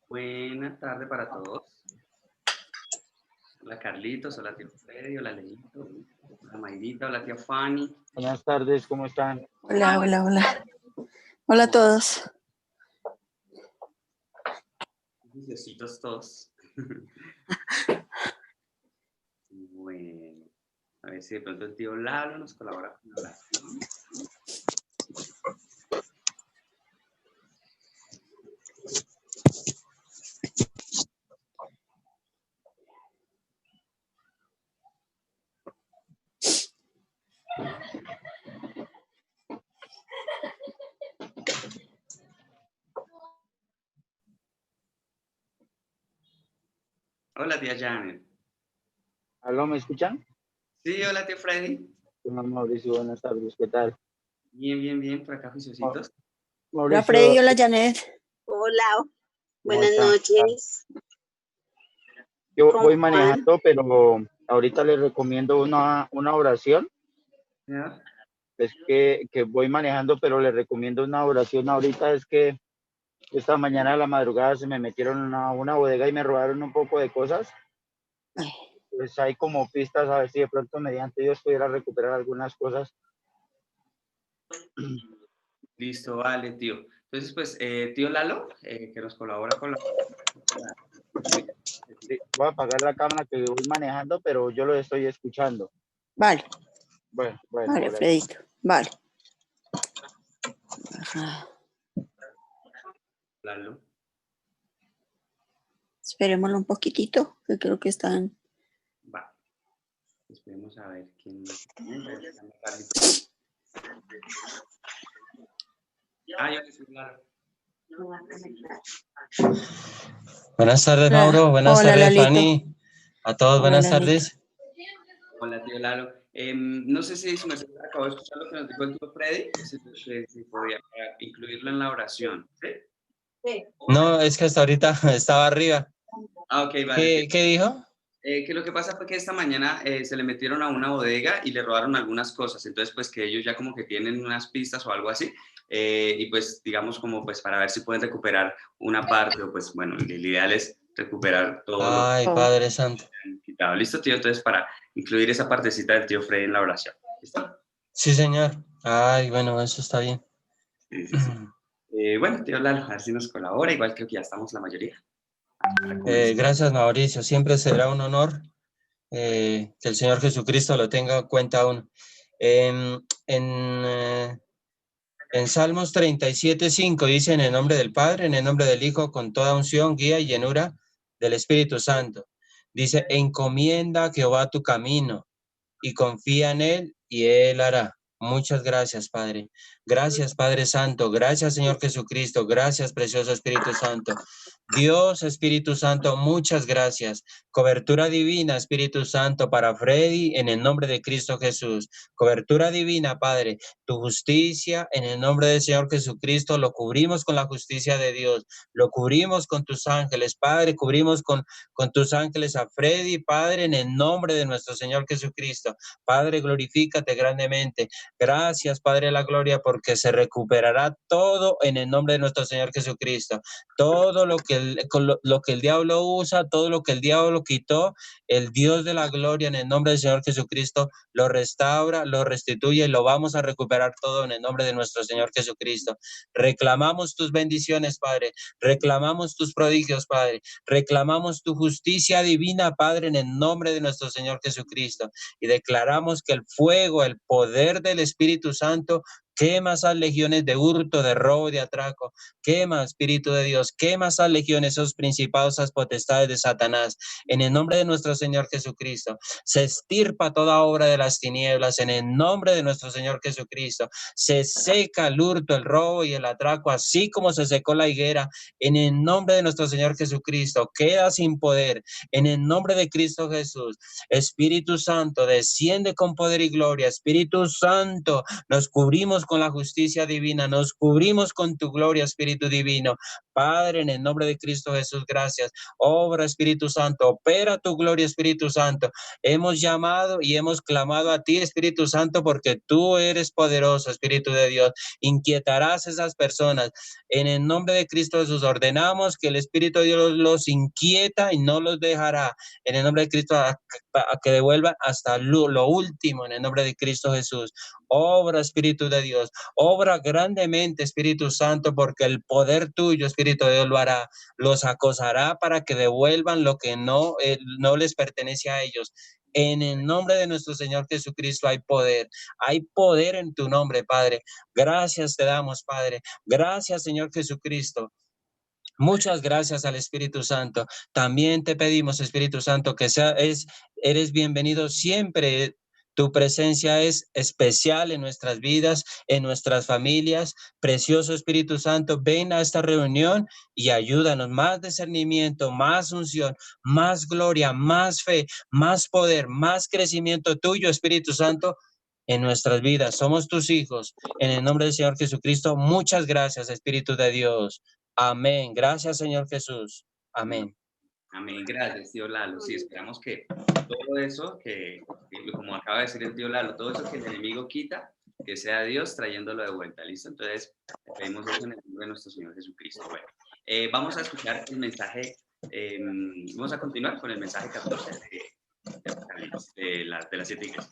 Buenas tardes para todos. Hola Carlitos, hola tío Freddy, hola Leito, hola Mayrita, hola tía Fanny. Buenas tardes, ¿cómo están? Hola, hola, hola. Hola a todos. Diositos todos. Bueno, a ver si de pronto el tío Lalo nos colabora con la oración. Hola tía Janet. ¿Aló, me escuchan? Sí, hola tío Freddy. Hola, Mauricio, buenas tardes, ¿qué tal? Bien, por acá juiciositos. Hola Freddy, hola Janet. Hola, buenas están? noches. Yo ¿Cómo voy van? manejando, pero ahorita les recomiendo una oración. ¿Ya? Es que voy manejando, pero les recomiendo una oración ahorita. Es que esta mañana a la madrugada se me metieron a una bodega y me robaron un poco de cosas. Ay, Pues hay como pistas, a ver si de pronto mediante Dios pudiera recuperar algunas cosas. Listo, vale tío. Entonces pues tío Lalo, que nos colabora con la... Sí, voy a apagar la cámara que voy manejando, pero yo lo estoy escuchando. vale, Bueno, vale, por ahí. Fredito, vale. Ajá. Lalo. Esperémoslo un poquitito, que creo que están. Va. Esperemos a ver quién... Ah, yo soy Lalo. Buenas tardes, Hola. Mauro. Buenas Hola, tardes, Lalito. Fanny. A todos, Hola, buenas Lalito. tardes. Hola, tío Lalo. No sé si su merced acabó de escuchar lo que nos dijo el tío Freddy, si podía incluirlo en la oración. ¿Sí? Sí. No, es que hasta ahorita estaba arriba. Ah, ok, vale. ¿Qué dijo? Que lo que pasa fue que esta mañana se le metieron a una bodega y le robaron algunas cosas. Entonces, pues que ellos ya como que tienen unas pistas o algo así. Y pues, digamos, como pues para ver si pueden recuperar una parte o pues, bueno, el ideal es recuperar todo lo Ay, Padre Santo. que han quitado. ¿Listo, tío? Entonces, para incluir esa partecita del tío Freddy en la oración. ¿Listo? Sí, señor. Ay, bueno, eso está bien. Sí. Bueno, tío Lalo, a ver si nos colabora. Igual creo que ya estamos la mayoría. Gracias, Mauricio. Siempre será un honor que el Señor Jesucristo lo tenga en cuenta uno. En, en, en Salmos 37:5 dice: en el nombre del Padre, en el nombre del Hijo, con toda unción, guía y llenura del Espíritu Santo. Dice: encomienda a Jehová tu camino y confía en Él y Él hará. Muchas gracias, Padre. Gracias, Padre Santo. Gracias, Señor Jesucristo. Gracias, precioso Espíritu Santo. Dios, Espíritu Santo, muchas gracias. Cobertura divina, Espíritu Santo, para Freddy, en el nombre de Cristo Jesús. Cobertura divina, Padre. Tu justicia, en el nombre del Señor Jesucristo, lo cubrimos con la justicia de Dios. Lo cubrimos con tus ángeles, Padre. Cubrimos con tus ángeles a Freddy, Padre, en el nombre de nuestro Señor Jesucristo. Padre, glorifícate grandemente. Gracias, Padre de la gloria, porque se recuperará todo en el nombre de nuestro Señor Jesucristo. Todo lo que el diablo usa, todo lo que el diablo quitó, el Dios de la gloria, en el nombre del Señor Jesucristo, lo restaura, lo restituye y lo vamos a recuperar todo en el nombre de nuestro Señor Jesucristo. Reclamamos tus bendiciones, Padre. Reclamamos tus prodigios, Padre. Reclamamos tu justicia divina, Padre, en el nombre de nuestro Señor Jesucristo. Y declaramos que el fuego, el poder del Espíritu Santo quema esas legiones de hurto, de robo, de atraco. Quema, Espíritu de Dios, quema esas legiones, esos principados, esas potestades de Satanás. En el nombre de nuestro Señor Jesucristo, se estirpa toda obra de las tinieblas. En el nombre de nuestro Señor Jesucristo, se seca el hurto, el robo y el atraco, así como se secó la higuera. En el nombre de nuestro Señor Jesucristo, queda sin poder. En el nombre de Cristo Jesús, Espíritu Santo, desciende con poder y gloria. Espíritu Santo, nos cubrimos con la justicia divina, nos cubrimos con tu gloria, Espíritu divino. Padre, en el nombre de Cristo Jesús, gracias. Obra, Espíritu Santo, opera tu gloria, Espíritu Santo. Hemos llamado y hemos clamado a ti, Espíritu Santo, porque tú eres poderoso, Espíritu de Dios. Inquietarás a esas personas. En el nombre de Cristo Jesús, ordenamos que el Espíritu de Dios los inquieta y no los dejará. En el nombre de Cristo, a que devuelvan hasta lo último, en el nombre de Cristo Jesús. Obra, Espíritu de Dios, obra grandemente, Espíritu Santo, porque el poder tuyo, Espíritu de Dios, lo hará. Los acosará para que devuelvan lo que no les pertenece a ellos. En el nombre de nuestro Señor Jesucristo hay poder en tu nombre, Padre. Gracias te damos, Padre. Gracias, Señor Jesucristo. Muchas gracias al Espíritu Santo. También te pedimos, Espíritu Santo, que eres bienvenido siempre. Tu presencia es especial en nuestras vidas, en nuestras familias. Precioso Espíritu Santo, ven a esta reunión y ayúdanos. Más discernimiento, más unción, más gloria, más fe, más poder, más crecimiento tuyo, Espíritu Santo, en nuestras vidas. Somos tus hijos. En el nombre del Señor Jesucristo, muchas gracias, Espíritu de Dios. Amén. Gracias, Señor Jesús. Amén. Amén. Gracias, tío Lalo. Sí, esperamos que todo eso, como acaba de decir el tío Lalo, todo eso que el enemigo quita, que sea Dios trayéndolo de vuelta. ¿Listo? Entonces, pedimos eso en el nombre de nuestro Señor Jesucristo. Bueno, vamos a escuchar el mensaje, vamos a continuar con el mensaje 14 de las 7 iglesias.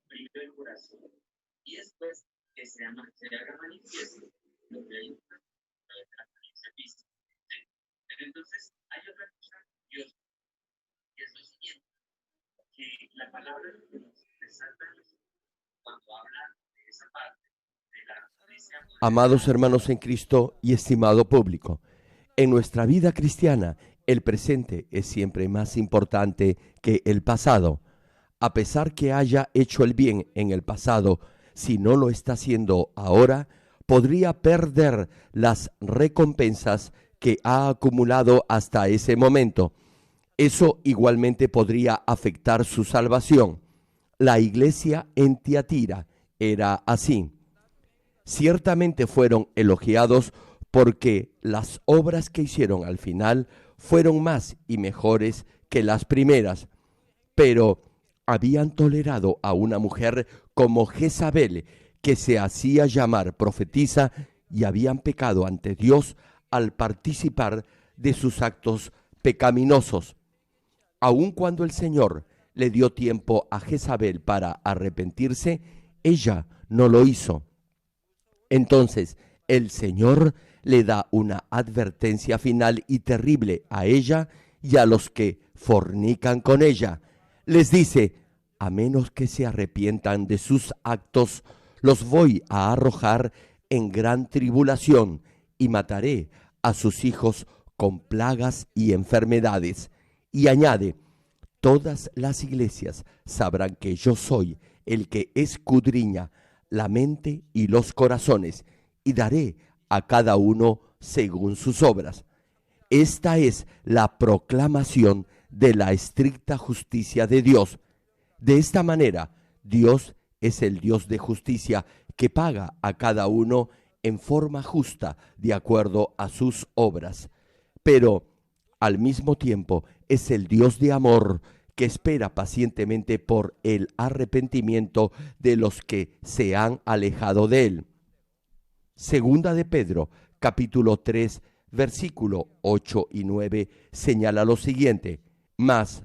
Primero el corazón y después que se haga manifiesto lo que hay en la experiencia física. Pero entonces hay otra cosa curiosa, que es lo siguiente, que la palabra de Dios resalta cuando habla de esa parte de la iglesia. Amados hermanos en Cristo y estimado público, en nuestra vida cristiana el presente es siempre más importante que el pasado. A pesar que haya hecho el bien en el pasado, si no lo está haciendo ahora, podría perder las recompensas que ha acumulado hasta ese momento. Eso igualmente podría afectar su salvación. La iglesia en Tiatira era así. Ciertamente fueron elogiados porque las obras que hicieron al final fueron más y mejores que las primeras, pero habían tolerado a una mujer como Jezabel, que se hacía llamar profetisa, y habían pecado ante Dios al participar de sus actos pecaminosos. Aun cuando el Señor le dio tiempo a Jezabel para arrepentirse, ella no lo hizo. Entonces el Señor le da una advertencia final y terrible a ella y a los que fornican con ella. Les dice: a menos que se arrepientan de sus actos, los voy a arrojar en gran tribulación y mataré a sus hijos con plagas y enfermedades. Y añade: todas las iglesias sabrán que yo soy el que escudriña la mente y los corazones, y daré a cada uno según sus obras. Esta es la proclamación de la estricta justicia de Dios. De esta manera, Dios es el Dios de justicia que paga a cada uno en forma justa de acuerdo a sus obras. Pero al mismo tiempo es el Dios de amor que espera pacientemente por el arrepentimiento de los que se han alejado de él. Segunda de Pedro, capítulo 3, versículo 8 y 9, señala lo siguiente: mas,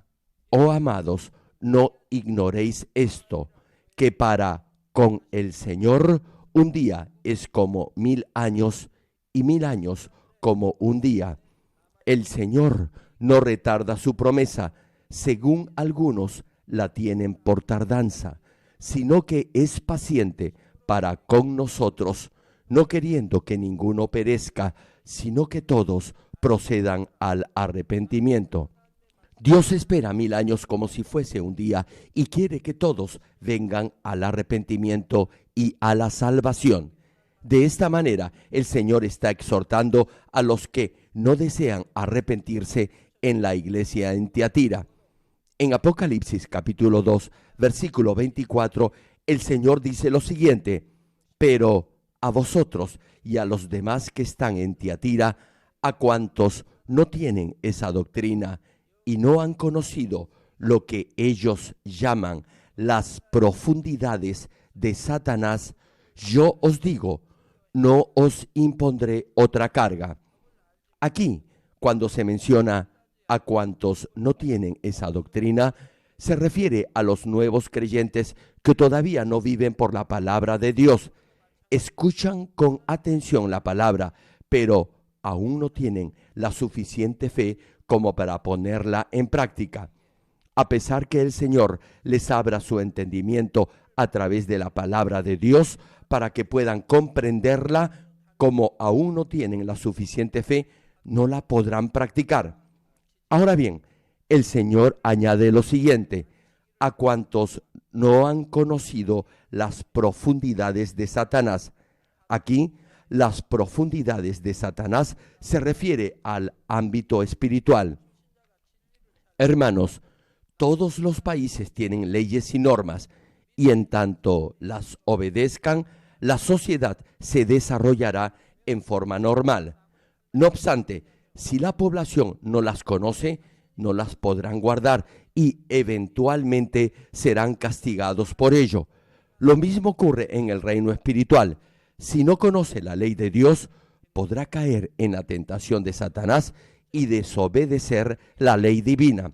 oh amados, no ignoréis esto, que para con el Señor un día es como 1000 años, y 1000 años como un día. El Señor no retarda su promesa, según algunos la tienen por tardanza, sino que es paciente para con nosotros, no queriendo que ninguno perezca, sino que todos procedan al arrepentimiento. Dios espera 1000 años como si fuese un día y quiere que todos vengan al arrepentimiento y a la salvación. De esta manera, el Señor está exhortando a los que no desean arrepentirse en la iglesia en Tiatira. En Apocalipsis capítulo 2, versículo 24, el Señor dice lo siguiente: pero a vosotros y a los demás que están en Tiatira, a cuantos no tienen esa doctrina y no han conocido lo que ellos llaman las profundidades de Satanás, yo os digo, no os impondré otra carga. Aquí, cuando se menciona a cuantos no tienen esa doctrina, se refiere a los nuevos creyentes que todavía no viven por la palabra de Dios. Escuchan con atención la palabra, pero aún no tienen la suficiente fe como para ponerla en práctica. A pesar que el Señor les abra su entendimiento a través de la palabra de Dios para que puedan comprenderla, como aún no tienen la suficiente fe, no la podrán practicar. Ahora bien, el Señor añade lo siguiente: a cuantos no han conocido las profundidades de Satanás. Aquí, las profundidades de Satanás se refiere al ámbito espiritual. Hermanos, todos los países tienen leyes y normas, y en tanto las obedezcan, la sociedad se desarrollará en forma normal. No obstante, si la población no las conoce, no las podrán guardar y eventualmente serán castigados por ello. Lo mismo ocurre en el reino espiritual. Si no conoce la ley de Dios, podrá caer en la tentación de Satanás y desobedecer la ley divina.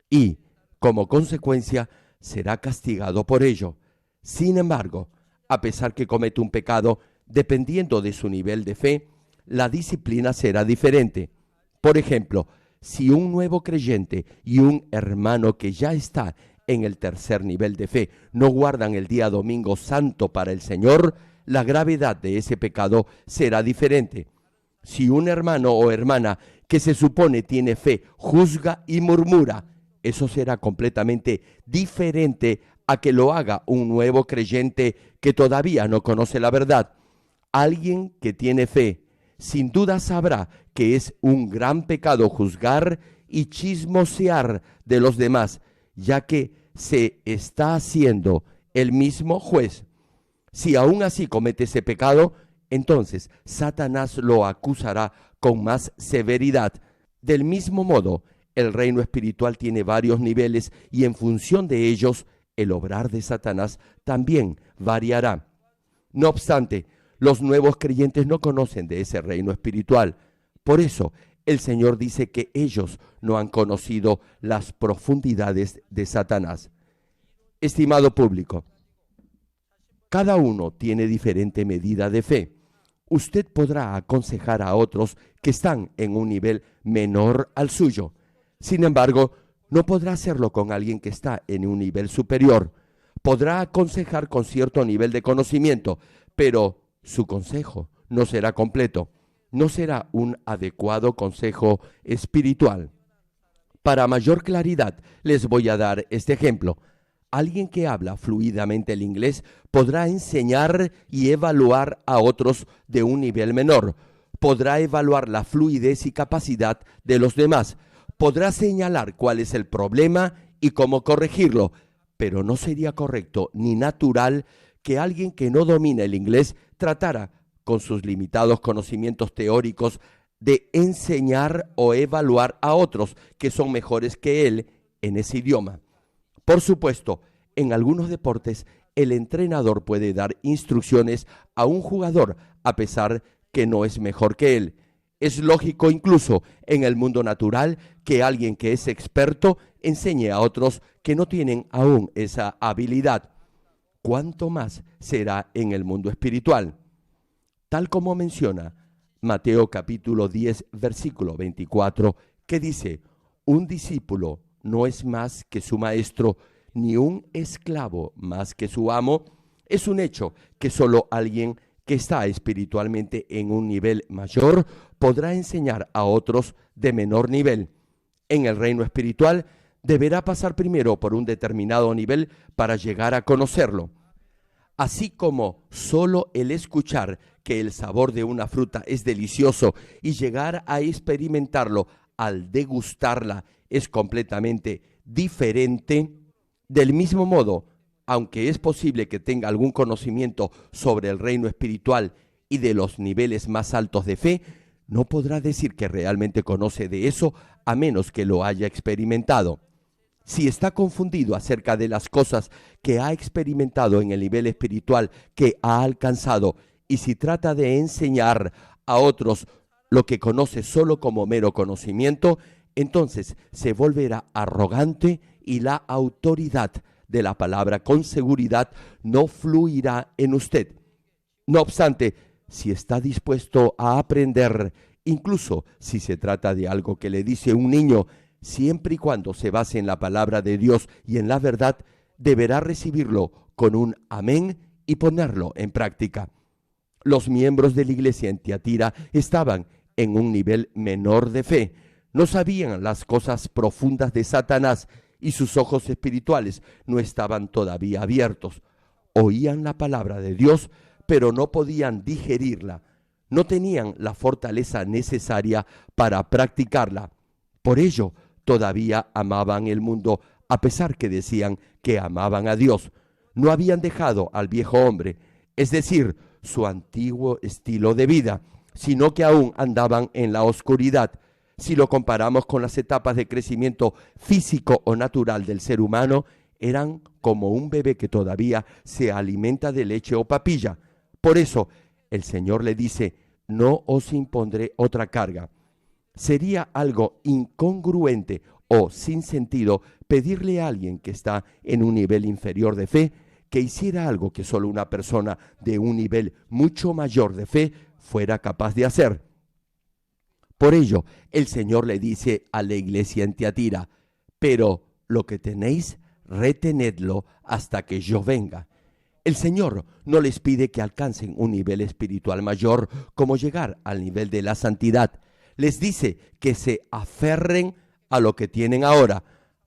Y, como consecuencia, será castigado por ello. Sin embargo, a pesar que comete un pecado, dependiendo de su nivel de fe, la disciplina será diferente. Por ejemplo, si un nuevo creyente y un hermano que ya está en el tercer nivel de fe no guardan el día domingo santo para el Señor, la gravedad de ese pecado será diferente. Si un hermano o hermana que se supone tiene fe juzga y murmura, eso será completamente diferente a que lo haga un nuevo creyente que todavía no conoce la verdad. Alguien que tiene fe, sin duda sabrá que es un gran pecado juzgar y chismosear de los demás, ya que se está haciendo el mismo juez. Si aún así comete ese pecado, entonces Satanás lo acusará con más severidad. Del mismo modo, el reino espiritual tiene varios niveles y en función de ellos, el obrar de Satanás también variará. No obstante, los nuevos creyentes no conocen de ese reino espiritual. Por eso, el Señor dice que ellos no han conocido las profundidades de Satanás. Estimado público, cada uno tiene diferente medida de fe. Usted podrá aconsejar a otros que están en un nivel menor al suyo. Sin embargo, no podrá hacerlo con alguien que está en un nivel superior. Podrá aconsejar con cierto nivel de conocimiento, pero su consejo no será completo. No será un adecuado consejo espiritual. Para mayor claridad, les voy a dar este ejemplo. Alguien que habla fluidamente el inglés podrá enseñar y evaluar a otros de un nivel menor. Podrá evaluar la fluidez y capacidad de los demás. Podrá señalar cuál es el problema y cómo corregirlo, pero no sería correcto ni natural que alguien que no domina el inglés tratara, con sus limitados conocimientos teóricos, de enseñar o evaluar a otros que son mejores que él en ese idioma. Por supuesto, en algunos deportes el entrenador puede dar instrucciones a un jugador a pesar que no es mejor que él. Es lógico incluso en el mundo natural que alguien que es experto enseñe a otros que no tienen aún esa habilidad. ¿Cuánto más será en el mundo espiritual? Tal como menciona Mateo capítulo 10, versículo 24, que dice: un discípulo no es más que su maestro, ni un esclavo más que su amo. Es un hecho que solo alguien que está espiritualmente en un nivel mayor podrá enseñar a otros de menor nivel. En el reino espiritual deberá pasar primero por un determinado nivel para llegar a conocerlo. Así como solo el escuchar que el sabor de una fruta es delicioso y llegar a experimentarlo al degustarla es completamente diferente. Del mismo modo, aunque es posible que tenga algún conocimiento sobre el reino espiritual y de los niveles más altos de fe, no podrá decir que realmente conoce de eso a menos que lo haya experimentado. Si está confundido acerca de las cosas que ha experimentado en el nivel espiritual que ha alcanzado, y si trata de enseñar a otros lo que conoce solo como mero conocimiento, entonces se volverá arrogante y la autoridad de la palabra con seguridad no fluirá en usted. No obstante, si está dispuesto a aprender, incluso si se trata de algo que le dice un niño, siempre y cuando se base en la palabra de Dios y en la verdad, deberá recibirlo con un amén y ponerlo en práctica. Los miembros de la iglesia en Tiatira estaban en un nivel menor de fe. No sabían las cosas profundas de Satanás y sus ojos espirituales no estaban todavía abiertos. Oían la palabra de Dios, pero no podían digerirla. No tenían la fortaleza necesaria para practicarla. Por ello, todavía amaban el mundo, a pesar que decían que amaban a Dios. No habían dejado al viejo hombre, es decir, su antiguo estilo de vida, sino que aún andaban en la oscuridad. Si lo comparamos con las etapas de crecimiento físico o natural del ser humano, eran como un bebé que todavía se alimenta de leche o papilla. Por eso, el Señor le dice, no os impondré otra carga. Sería algo incongruente o sin sentido pedirle a alguien que está en un nivel inferior de fe que hiciera algo que solo una persona de un nivel mucho mayor de fe fuera capaz de hacer. Por ello, el Señor le dice a la iglesia en Tiatira, pero lo que tenéis, retenedlo hasta que yo venga. El Señor no les pide que alcancen un nivel espiritual mayor como llegar al nivel de la santidad. Les dice que se aferren a lo que tienen ahora,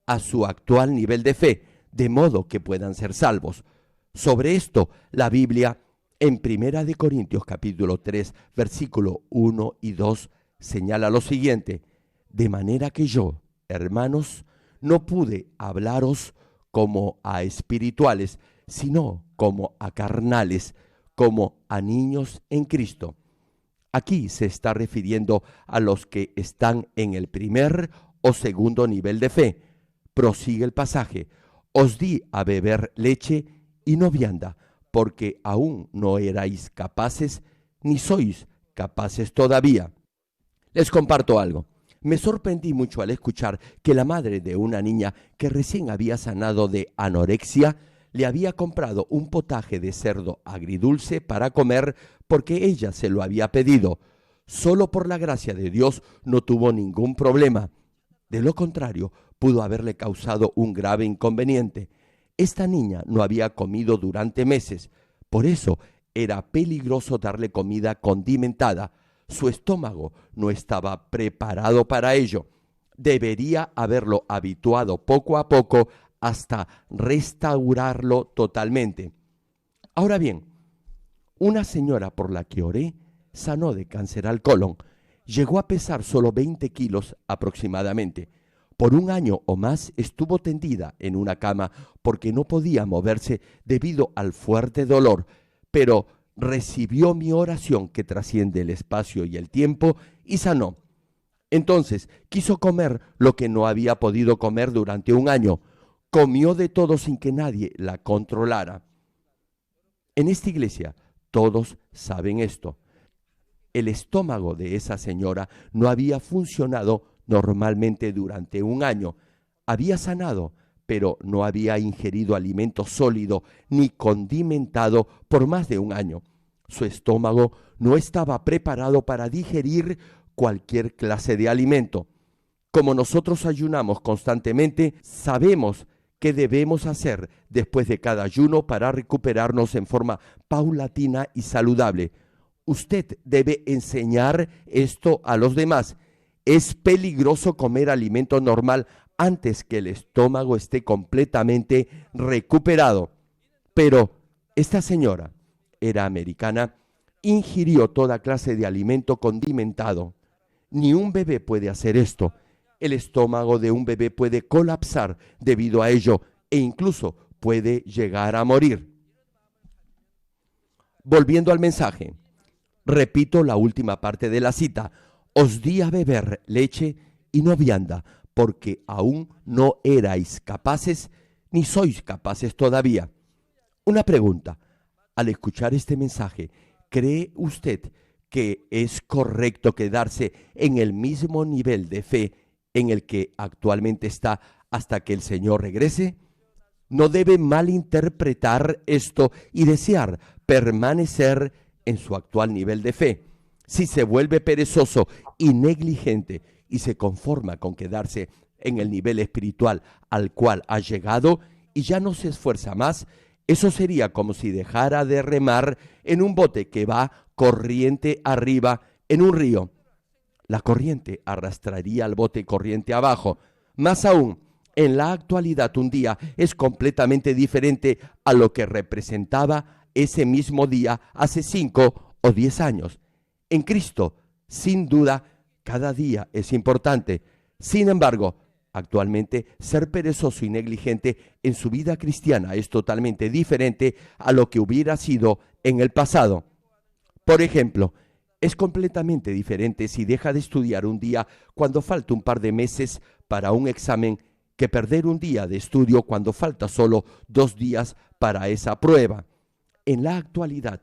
a su actual nivel de fe, de modo que puedan ser salvos. Sobre esto, la Biblia, en 1 Corintios capítulo 3, versículo 1 y 2, señala lo siguiente: de manera que yo, hermanos, no pude hablaros como a espirituales, sino como a carnales, como a niños en Cristo. Aquí se está refiriendo a los que están en el primer o segundo nivel de fe. Prosigue el pasaje: os di a beber leche y no vianda, porque aún no erais capaces, ni sois capaces todavía. Les comparto algo. Me sorprendí mucho al escuchar que la madre de una niña que recién había sanado de anorexia le había comprado un potaje de cerdo agridulce para comer porque ella se lo había pedido. Solo por la gracia de Dios no tuvo ningún problema. De lo contrario, pudo haberle causado un grave inconveniente. Esta niña no había comido durante meses, por eso era peligroso darle comida condimentada. Su estómago no estaba preparado para ello. Debería haberlo habituado poco a poco hasta restaurarlo totalmente. Ahora bien, una señora por la que oré sanó de cáncer al colon. Llegó a pesar solo 20 kilos aproximadamente. Por un año o más estuvo tendida en una cama porque no podía moverse debido al fuerte dolor, pero recibió mi oración que trasciende el espacio y el tiempo y sanó. Entonces quiso comer lo que no había podido comer durante un año. Comió de todo sin que nadie la controlara. En esta iglesia todos saben esto. El estómago de esa señora no había funcionado normalmente durante un año. Había sanado, pero no había ingerido alimento sólido ni condimentado por más de un año. Su estómago no estaba preparado para digerir cualquier clase de alimento. Como nosotros ayunamos constantemente, sabemos qué debemos hacer después de cada ayuno para recuperarnos en forma paulatina y saludable. Usted debe enseñar esto a los demás. Es peligroso comer alimento normal antes que el estómago esté completamente recuperado. Pero esta señora era americana, ingirió toda clase de alimento condimentado. Ni un bebé puede hacer esto. El estómago de un bebé puede colapsar debido a ello e incluso puede llegar a morir. Volviendo al mensaje, repito la última parte de la cita. Os di a beber leche y no vianda, porque aún no erais capaces, ni sois capaces todavía. Una pregunta. Al escuchar este mensaje, ¿cree usted que es correcto quedarse en el mismo nivel de fe en el que actualmente está hasta que el Señor regrese? No debe malinterpretar esto y desear permanecer en su actual nivel de fe. Si se vuelve perezoso y negligente y se conforma con quedarse en el nivel espiritual al cual ha llegado y ya no se esfuerza más, eso sería como si dejara de remar en un bote que va corriente arriba en un río. La corriente arrastraría al bote corriente abajo. Más aún, en la actualidad un día es completamente diferente a lo que representaba ese mismo día hace 5 o 10 años. En Cristo, sin duda, cada día es importante. Sin embargo, actualmente ser perezoso y negligente en su vida cristiana es totalmente diferente a lo que hubiera sido en el pasado. Por ejemplo, es completamente diferente si deja de estudiar un día cuando falta un par de meses para un examen que perder un día de estudio cuando falta solo 2 días para esa prueba. En la actualidad,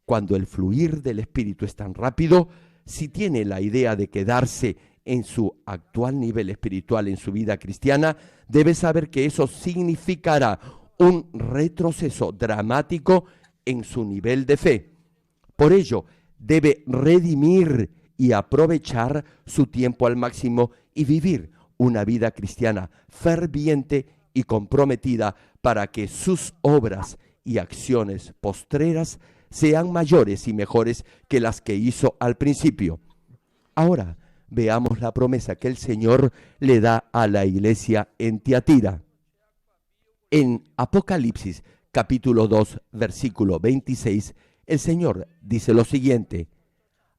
cuando el fluir del Espíritu es tan rápido, si tiene la idea de quedarse en su actual nivel espiritual en su vida cristiana, debe saber que eso significará un retroceso dramático en su nivel de fe. Por ello, debe redimir y aprovechar su tiempo al máximo y vivir una vida cristiana ferviente y comprometida para que sus obras y acciones postreras sean mayores y mejores que las que hizo al principio. Ahora veamos la promesa que el Señor le da a la iglesia en Tiatira. En Apocalipsis capítulo 2, versículo 26, el Señor dice lo siguiente: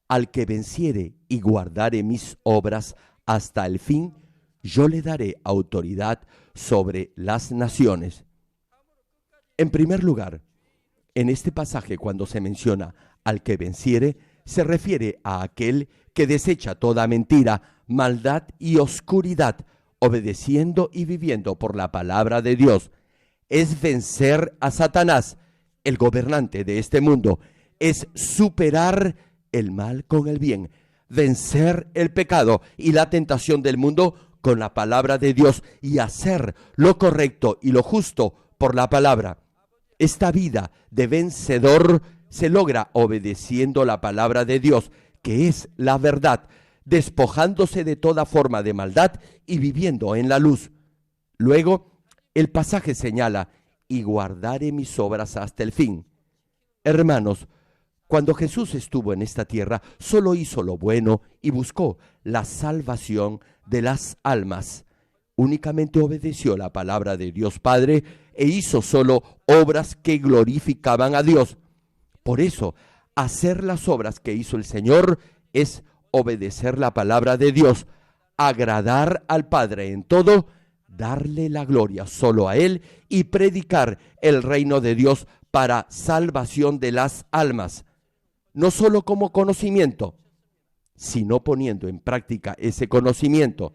al que venciere y guardare mis obras hasta el fin, yo le daré autoridad sobre las naciones. En primer lugar, en este pasaje cuando se menciona al que venciere, se refiere a aquel que desecha toda mentira, maldad y oscuridad, obedeciendo y viviendo por la palabra de Dios. Es vencer a Satanás, el gobernante de este mundo. Es superar el mal con el bien, vencer el pecado y la tentación del mundo con la palabra de Dios y hacer lo correcto y lo justo por la palabra. Esta vida de vencedor se logra obedeciendo la palabra de Dios, que es la verdad, despojándose de toda forma de maldad y viviendo en la luz. Luego, el pasaje señala: y guardaré mis obras hasta el fin. Hermanos, cuando Jesús estuvo en esta tierra, solo hizo lo bueno y buscó la salvación de las almas. Únicamente obedeció la palabra de Dios Padre e hizo solo obras que glorificaban a Dios. Por eso, hacer las obras que hizo el Señor es obedecer la palabra de Dios, agradar al Padre en todo, darle la gloria solo a Él y predicar el reino de Dios para salvación de las almas. No solo como conocimiento, sino poniendo en práctica ese conocimiento.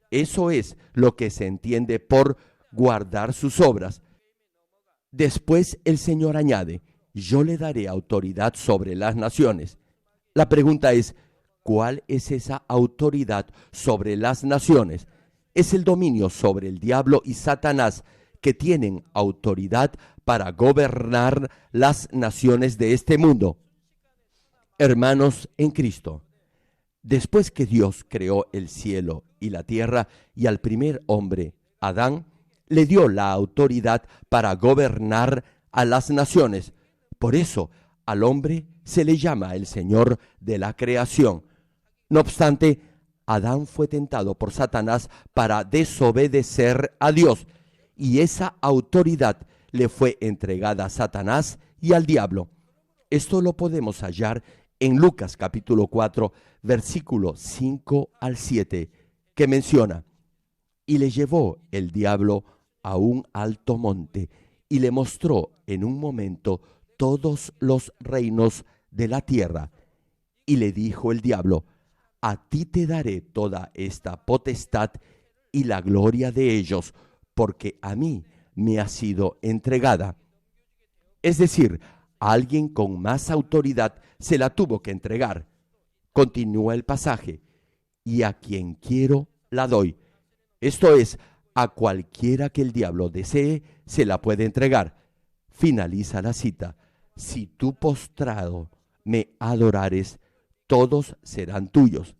Eso es lo que se entiende por guardar sus obras. Después el Señor añade: yo le daré autoridad sobre las naciones. La pregunta es: ¿cuál es esa autoridad sobre las naciones? Es el dominio sobre el diablo y Satanás, que tienen autoridad para gobernar las naciones de este mundo. Hermanos en Cristo, después que Dios creó el cielo y la tierra y al primer hombre, Adán, le dio la autoridad para gobernar a las naciones. Por eso, al hombre se le llama el Señor de la creación. No obstante, Adán fue tentado por Satanás para desobedecer a Dios, y esa autoridad le fue entregada a Satanás y al diablo. Esto lo podemos hallar en Lucas capítulo 4, versículo 5 al 7. que menciona. Y le llevó el diablo a un alto monte y le mostró en un momento todos los reinos de la tierra. Y le dijo el diablo: a ti te daré toda esta potestad y la gloria de ellos, porque a mí me ha sido entregada. Es decir, a alguien con más autoridad se la tuvo que entregar. Continúa el pasaje: y a quien quiero la doy. Esto es, a cualquiera que el diablo desee, se la puede entregar. Finaliza la cita: si tú postrado me adorares, todos serán tuyos.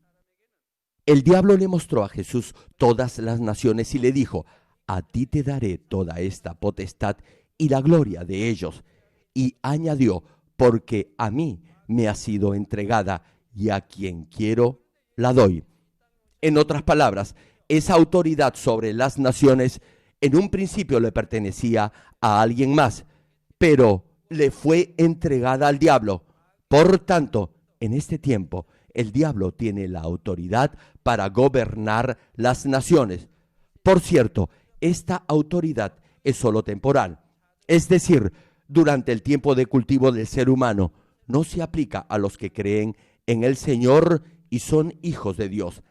El diablo le mostró a Jesús todas las naciones y le dijo: a ti te daré toda esta potestad y la gloria de ellos. Y añadió: porque a mí me ha sido entregada y a quien quiero la doy. En otras palabras, esa autoridad sobre las naciones en un principio le pertenecía a alguien más, pero le fue entregada al diablo. Por tanto, en este tiempo, el diablo tiene la autoridad para gobernar las naciones. Por cierto, esta autoridad es solo temporal, es decir, durante el tiempo de cultivo del ser humano. No se aplica a los que creen en el Señor y son hijos de Dios.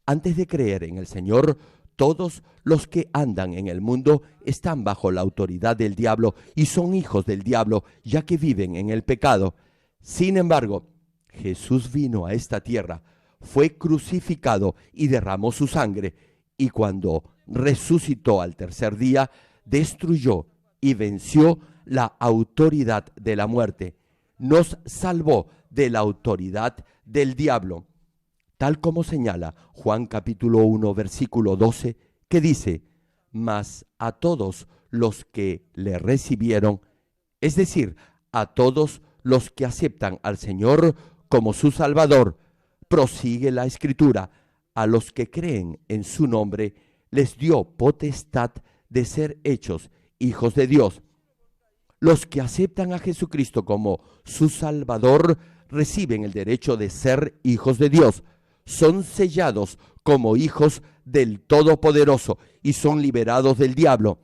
Antes de creer en el Señor, todos los que andan en el mundo están bajo la autoridad del diablo y son hijos del diablo, ya que viven en el pecado. Sin embargo, Jesús vino a esta tierra, fue crucificado y derramó su sangre, y cuando resucitó al tercer día, destruyó y venció la autoridad de la muerte. Nos salvó de la autoridad del diablo, tal como señala Juan capítulo 1, versículo 12, que dice: mas a todos los que le recibieron, es decir, a todos los que aceptan al Señor como su Salvador, prosigue la Escritura, a los que creen en su nombre, les dio potestad de ser hechos hijos de Dios. Los que aceptan a Jesucristo como su Salvador reciben el derecho de ser hijos de Dios. Son sellados como hijos del Todopoderoso y son liberados del diablo.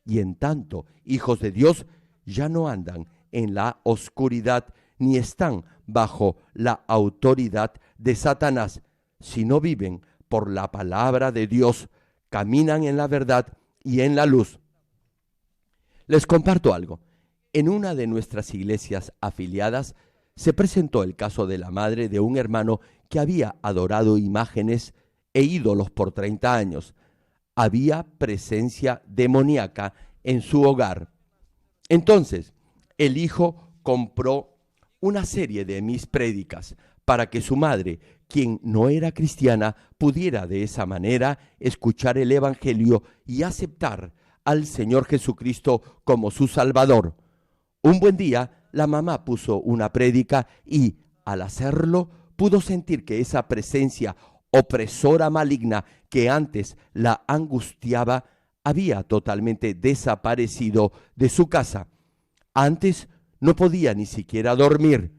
Y en tanto, hijos de Dios ya no andan en la oscuridad ni están bajo la autoridad de Satanás, sino viven por la palabra de Dios, caminan en la verdad y en la luz. Les comparto algo. En una de nuestras iglesias afiliadas se presentó el caso de la madre de un hermano que había adorado imágenes e ídolos por 30 años. Había presencia demoníaca en su hogar. Entonces, el hijo compró una serie de mis prédicas para que su madre, quien no era cristiana, pudiera de esa manera escuchar el Evangelio y aceptar al Señor Jesucristo como su Salvador. Un buen día, la mamá puso una prédica y, al hacerlo, pudo sentir que esa presencia opresora maligna que antes la angustiaba había totalmente desaparecido de su casa. Antes no podía ni siquiera dormir.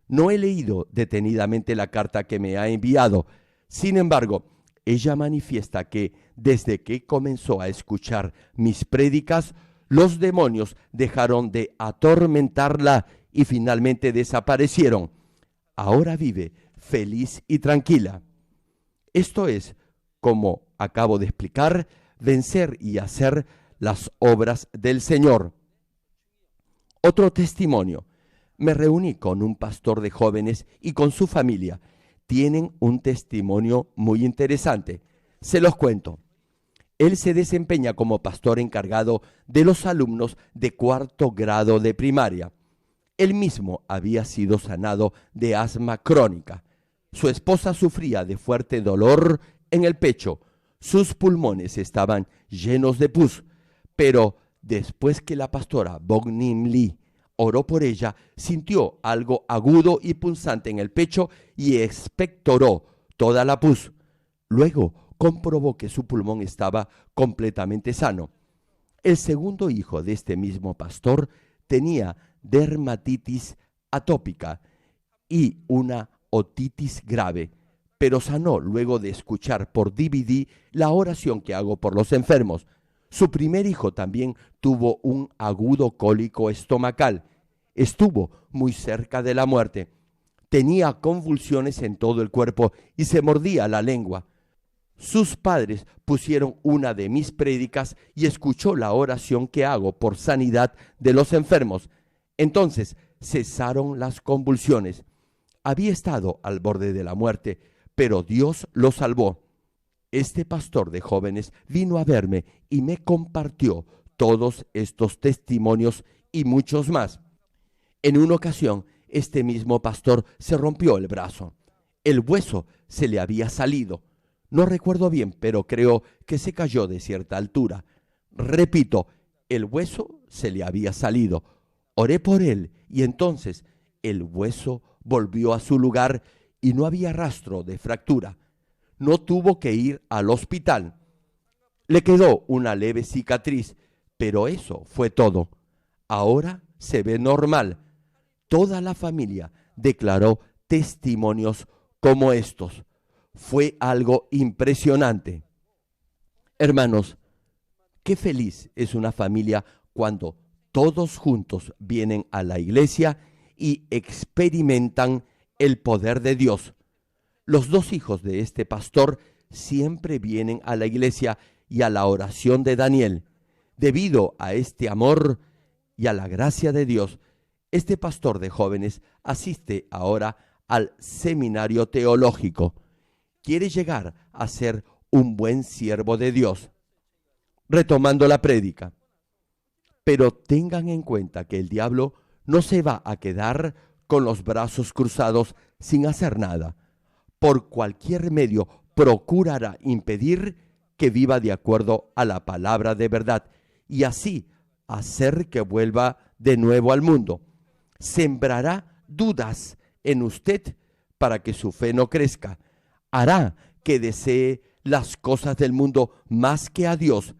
No he leído detenidamente la carta que me ha enviado. Sin embargo, ella manifiesta que desde que comenzó a escuchar mis prédicas, los demonios dejaron de atormentarla y finalmente desaparecieron. Ahora vive feliz y tranquila. Esto es, como acabo de explicar, vencer y hacer las obras del Señor. Otro testimonio. Me reuní con un pastor de jóvenes y con su familia. Tienen un testimonio muy interesante. Se los cuento. Él se desempeña como pastor encargado de los alumnos de 4º grado de primaria. Él mismo había sido sanado de asma crónica. Su esposa sufría de fuerte dolor en el pecho. Sus pulmones estaban llenos de pus. Pero después que la pastora Bognim Lee oró por ella, sintió algo agudo y punzante en el pecho y expectoró toda la pus. Luego comprobó que su pulmón estaba completamente sano. El segundo hijo de este mismo pastor tenía dermatitis atópica y una otitis grave, pero sanó luego de escuchar por DVD la oración que hago por los enfermos. Su primer hijo también tuvo un agudo cólico estomacal. Estuvo muy cerca de la muerte. Tenía convulsiones en todo el cuerpo y se mordía la lengua. Sus padres pusieron una de mis prédicas y escuchó la oración que hago por sanidad de los enfermos. Entonces cesaron las convulsiones. Había estado al borde de la muerte, pero Dios lo salvó. Este pastor de jóvenes vino a verme y me compartió todos estos testimonios y muchos más. En una ocasión, este mismo pastor se rompió el brazo. El hueso se le había salido. No recuerdo bien, pero creo que se cayó de cierta altura. Repito, el hueso se le había salido. Oré por él y entonces el hueso volvió a su lugar y no había rastro de fractura. No tuvo que ir al hospital. Le quedó una leve cicatriz, pero eso fue todo. Ahora se ve normal. Toda la familia declaró testimonios como estos. Fue algo impresionante. Hermanos, qué feliz es una familia cuando todos juntos vienen a la iglesia y experimentan el poder de Dios. Los dos hijos de este pastor siempre vienen a la iglesia y a la oración de Daniel. Debido a este amor y a la gracia de Dios, este pastor de jóvenes asiste ahora al seminario teológico. Quiere llegar a ser un buen siervo de Dios. Retomando la prédica. Pero tengan en cuenta que el diablo no se va a quedar con los brazos cruzados sin hacer nada. Por cualquier medio procurará impedir que viva de acuerdo a la palabra de verdad y así hacer que vuelva de nuevo al mundo. Sembrará dudas en usted para que su fe no crezca. Hará que desee las cosas del mundo más que a Dios.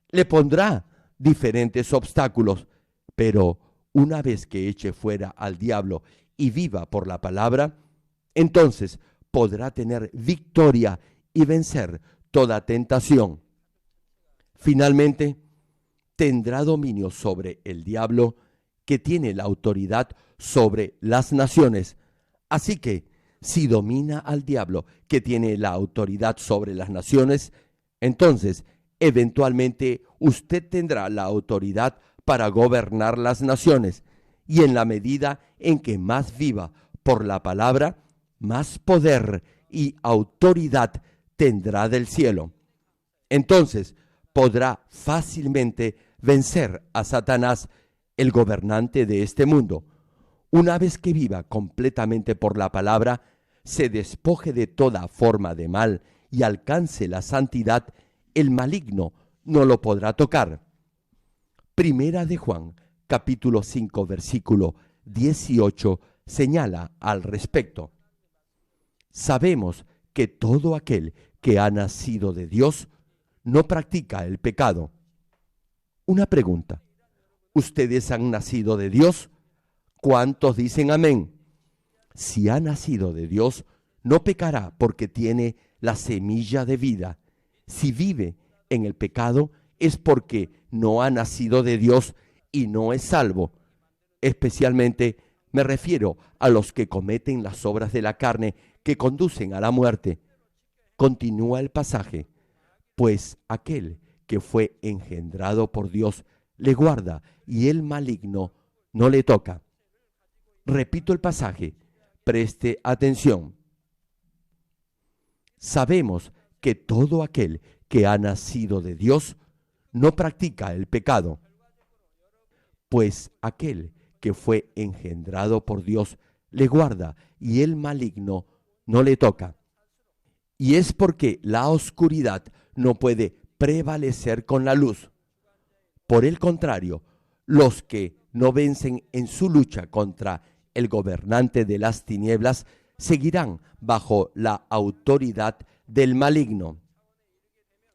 Le pondrá diferentes obstáculos, pero una vez que eche fuera al diablo y viva por la palabra, entonces podrá tener victoria y vencer toda tentación. Finalmente, tendrá dominio sobre el diablo, que tiene la autoridad sobre las naciones. Así que, si domina al diablo, que tiene la autoridad sobre las naciones, entonces, eventualmente, usted tendrá la autoridad para gobernar las naciones, y en la medida en que más viva por la palabra, más poder y autoridad tendrá del cielo. Entonces podrá fácilmente vencer a Satanás, el gobernante de este mundo. Una vez que viva completamente por la palabra, se despoje de toda forma de mal y alcance la santidad, el maligno no lo podrá tocar. Primera de Juan, capítulo 5, versículo 18, señala al respecto. Sabemos que todo aquel que ha nacido de Dios no practica el pecado. Una pregunta. ¿Ustedes han nacido de Dios? ¿Cuántos dicen amén? Si ha nacido de Dios, no pecará porque tiene la semilla de vida. Si vive en el pecado, es porque no ha nacido de Dios y no es salvo. Especialmente me refiero a los que cometen las obras de la carne que conducen a la muerte. Continúa el pasaje. Pues aquel que fue engendrado por Dios le guarda y el maligno no le toca. Repito el pasaje, preste atención. Sabemos que todo aquel que ha nacido de Dios no practica el pecado, pues aquel que fue engendrado por Dios le guarda y el maligno no le toca. Y es porque la oscuridad no puede prevalecer con la luz. Por el contrario, los que no vencen en su lucha contra el gobernante de las tinieblas seguirán bajo la autoridad del maligno.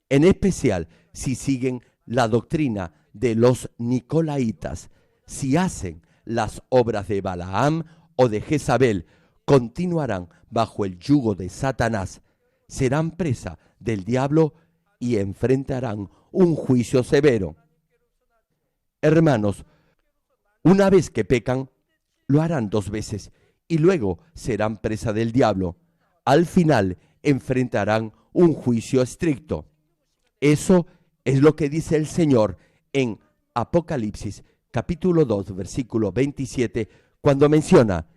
En especial, si siguen la doctrina de los nicolaitas, si hacen las obras de Balaam o de Jezabel, continuarán bajo el yugo de Satanás, serán presa del diablo y enfrentarán un juicio severo. Hermanos, una vez que pecan, lo harán 2 veces y luego serán presa del diablo. Al final enfrentarán un juicio estricto. Eso es lo que dice el Señor en Apocalipsis capítulo 2, versículo 27, cuando menciona: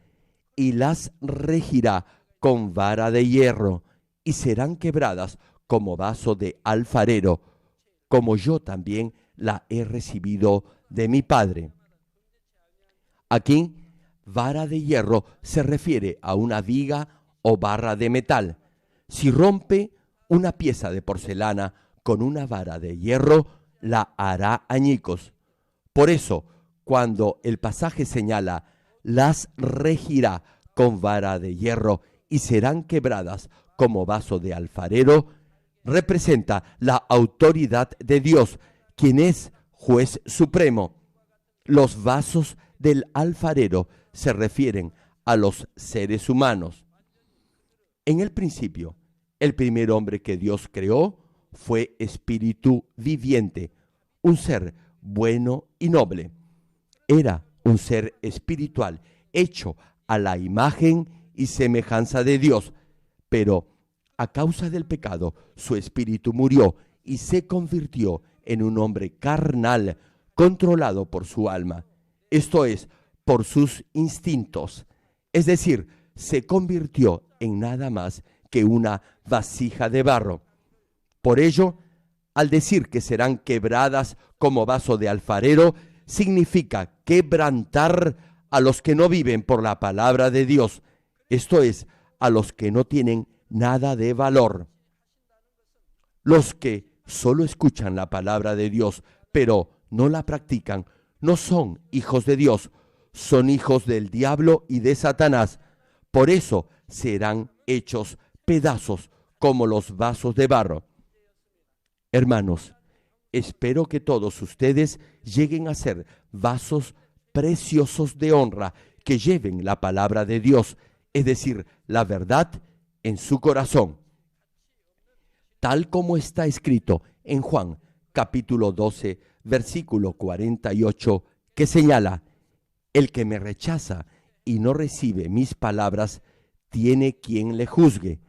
y las regirá con vara de hierro, y serán quebradas como vaso de alfarero, como yo también la he recibido de mi Padre. Aquí, vara de hierro se refiere a una viga o barra de metal. Si rompe una pieza de porcelana con una vara de hierro, la hará añicos. Por eso, cuando el pasaje señala, las regirá con vara de hierro y serán quebradas como vaso de alfarero, representa la autoridad de Dios, quien es juez supremo. Los vasos del alfarero se refieren a los seres humanos. En el principio, el primer hombre que Dios creó fue espíritu viviente, un ser bueno y noble. Era un ser espiritual, hecho a la imagen y semejanza de Dios, pero a causa del pecado, su espíritu murió y se convirtió en un hombre carnal, controlado por su alma, esto es, por sus instintos. Es decir, se convirtió en nada más que una vasija de barro. Por ello, al decir que serán quebradas como vaso de alfarero, significa quebrantar a los que no viven por la palabra de Dios, esto es, a los que no tienen nada de valor. Los que solo escuchan la palabra de Dios, pero no la practican, no son hijos de Dios, son hijos del diablo y de Satanás. Por eso serán hechos pedazos como los vasos de barro. Hermanos, espero que todos ustedes lleguen a ser vasos preciosos de honra, que lleven la palabra de Dios, es decir, la verdad, en su corazón. Tal como está escrito en Juan capítulo 12, versículo 48, que señala: el que me rechaza y no recibe mis palabras, tiene quien le juzgue.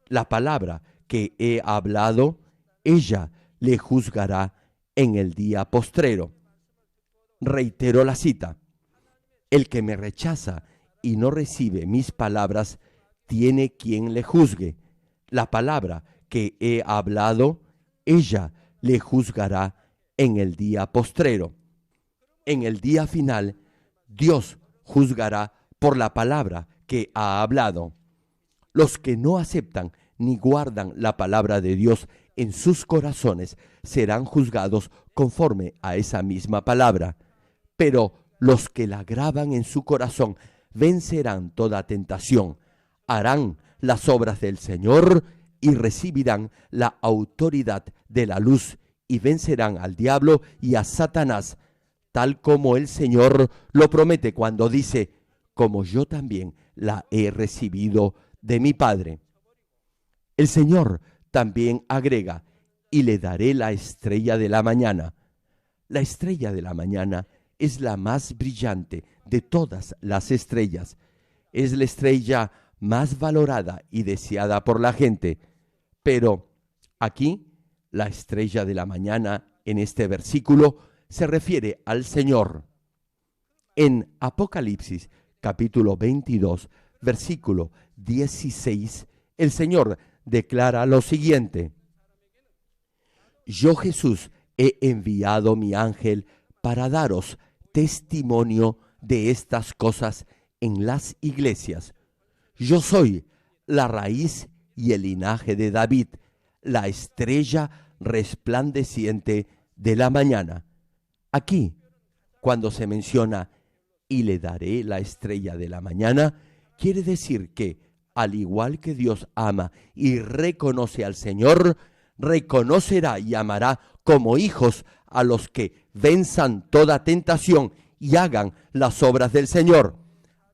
La palabra que he hablado, ella le juzgará en el día postrero. Reitero la cita: el que me rechaza y no recibe mis palabras, tiene quien le juzgue. La palabra que he hablado, ella le juzgará en el día postrero. En el día final, Dios juzgará por la palabra que ha hablado. Los que no aceptan ni guardan la palabra de Dios en sus corazones serán juzgados conforme a esa misma palabra. Pero los que la graban en su corazón vencerán toda tentación, harán las obras del Señor y recibirán la autoridad de la luz y vencerán al diablo y a Satanás, tal como el Señor lo promete cuando dice: como yo también la he recibido de mi Padre. El Señor también agrega: y le daré la estrella de la mañana. La estrella de la mañana es la más brillante de todas las estrellas. Es la estrella más valorada y deseada por la gente. Pero aquí, la estrella de la mañana, en este versículo, se refiere al Señor. En Apocalipsis, capítulo 22, versículo 16, el Señor declara lo siguiente: yo, Jesús, he enviado mi ángel para daros testimonio de estas cosas en las iglesias. Yo soy la raíz y el linaje de David, la estrella resplandeciente de la mañana. Aquí, cuando se menciona y le daré la estrella de la mañana, quiere decir que, al igual que Dios ama y reconoce al Señor, reconocerá y amará como hijos a los que venzan toda tentación y hagan las obras del Señor.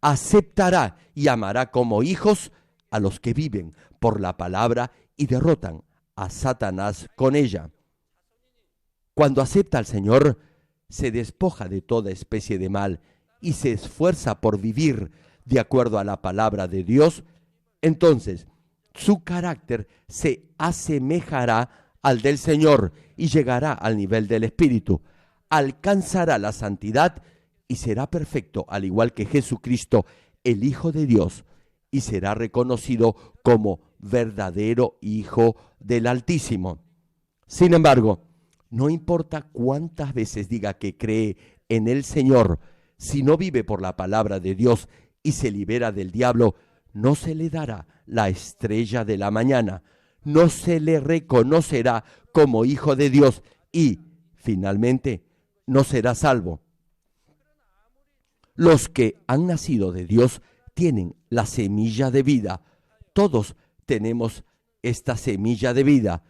aceptará y amará como hijos a los que viven por la palabra y derrotan a Satanás con ella. Cuando acepta al Señor, se despoja de toda especie de mal y se esfuerza por vivir de acuerdo a la palabra de Dios. Entonces, su carácter se asemejará al del Señor y llegará al nivel del Espíritu. Alcanzará la santidad y será perfecto, al igual que Jesucristo, el Hijo de Dios, y será reconocido como verdadero Hijo del Altísimo. Sin embargo, no importa cuántas veces diga que cree en el Señor, si no vive por la palabra de Dios y se libera del diablo, no se le dará la estrella de la mañana, no se le reconocerá como hijo de Dios y, finalmente, no será salvo. Los que han nacido de Dios tienen la semilla de vida. Todos tenemos esta semilla de vida.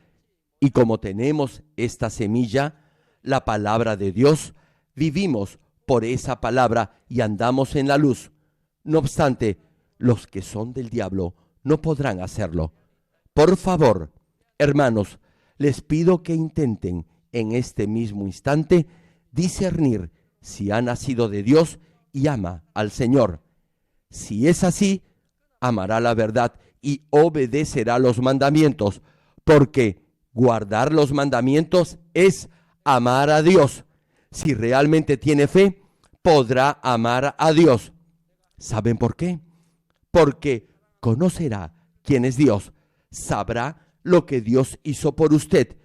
Y como tenemos esta semilla, la palabra de Dios, vivimos por esa palabra y andamos en la luz. No obstante, los que son del diablo no podrán hacerlo. Por favor, hermanos, les pido que intenten en este mismo instante discernir si ha nacido de Dios y ama al Señor. Si es así, amará la verdad y obedecerá los mandamientos, porque guardar los mandamientos es amar a Dios. Si realmente tiene fe, podrá amar a Dios. ¿Saben por qué? Porque conocerá quién es Dios, sabrá lo que Dios hizo por usted.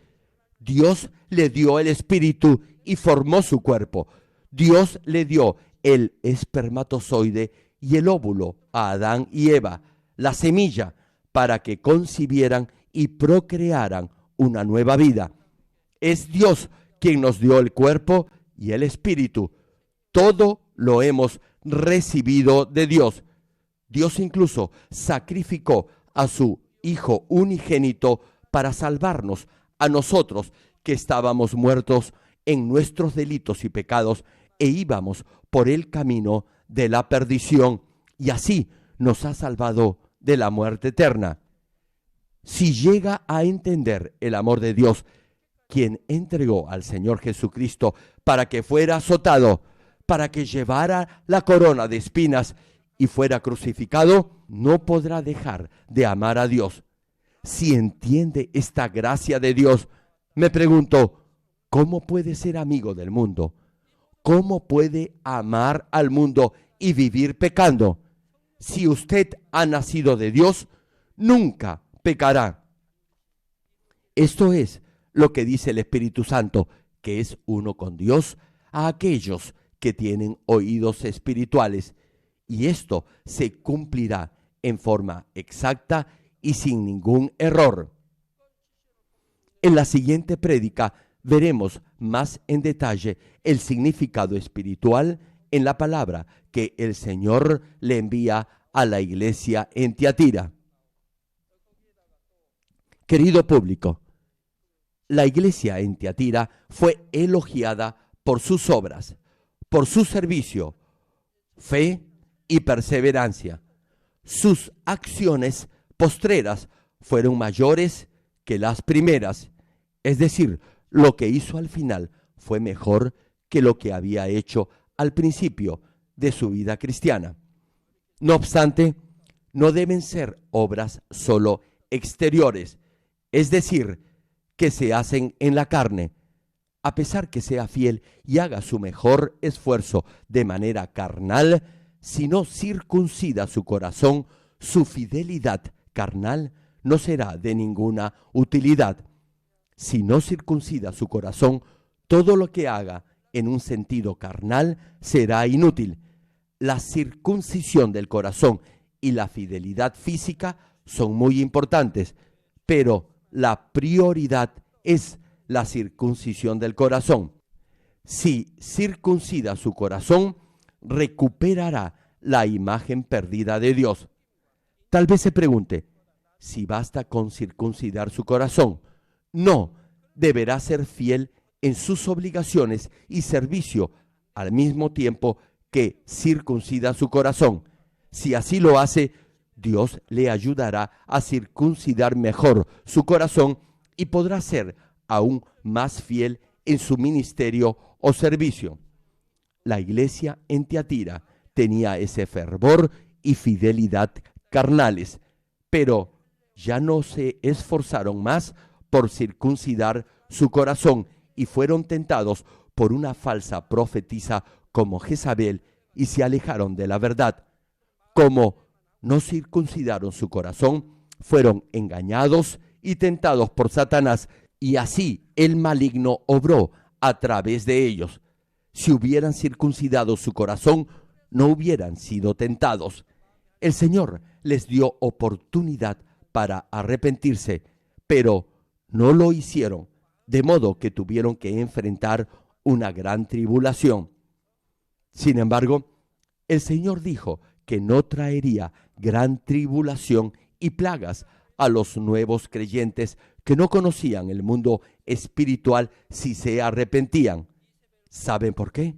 Dios le dio el espíritu y formó su cuerpo. Dios le dio el espermatozoide y el óvulo a Adán y Eva, la semilla, para que concibieran y procrearan una nueva vida. Es Dios quien nos dio el cuerpo y el espíritu. Todo lo hemos recibido de Dios. Dios incluso sacrificó a su Hijo unigénito para salvarnos a nosotros que estábamos muertos en nuestros delitos y pecados e íbamos por el camino de la perdición, y así nos ha salvado de la muerte eterna. Si llega a entender el amor de Dios, quien entregó al Señor Jesucristo para que fuera azotado, para que llevara la corona de espinas y fuera crucificado, no podrá dejar de amar a Dios. Si entiende esta gracia de Dios, me pregunto, ¿cómo puede ser amigo del mundo? ¿Cómo puede amar al mundo y vivir pecando? Si usted ha nacido de Dios, nunca pecará. Esto es lo que dice el Espíritu Santo, que es uno con Dios, a aquellos que tienen oídos espirituales. Y esto se cumplirá en forma exacta y sin ningún error. En la siguiente prédica veremos más en detalle el significado espiritual en la palabra que el Señor le envía a la iglesia en Tiatira. Querido público, la iglesia en Tiatira fue elogiada por sus obras, por su servicio, fe y perseverancia. Sus acciones postreras fueron mayores que las primeras, es decir, lo que hizo al final fue mejor que lo que había hecho al principio de su vida cristiana. No obstante, no deben ser obras solo exteriores, es decir, que se hacen en la carne. A pesar que sea fiel y haga su mejor esfuerzo de manera carnal, si no circuncida su corazón, su fidelidad carnal no será de ninguna utilidad. Si no circuncida su corazón, todo lo que haga en un sentido carnal será inútil. La circuncisión del corazón y la fidelidad física son muy importantes, pero la prioridad es la circuncisión del corazón. Si circuncida su corazón, recuperará la imagen perdida de Dios. Tal vez se pregunte, si basta con circuncidar su corazón. No, deberá ser fiel en sus obligaciones y servicio al mismo tiempo que circuncida su corazón. Si así lo hace, Dios le ayudará a circuncidar mejor su corazón y podrá ser aún más fiel en su ministerio o servicio. La iglesia en Tiatira tenía ese fervor y fidelidad carnales, pero ya no se esforzaron más por circuncidar su corazón y fueron tentados por una falsa profetisa como Jezabel y se alejaron de la verdad. Como no circuncidaron su corazón, fueron engañados y tentados por Satanás, y así el maligno obró a través de ellos. Si hubieran circuncidado su corazón, no hubieran sido tentados. El Señor les dio oportunidad para arrepentirse, pero no lo hicieron, de modo que tuvieron que enfrentar una gran tribulación. Sin embargo, el Señor dijo que no traería gran tribulación y plagas a los nuevos creyentes que no conocían el mundo espiritual si se arrepentían. ¿Saben por qué?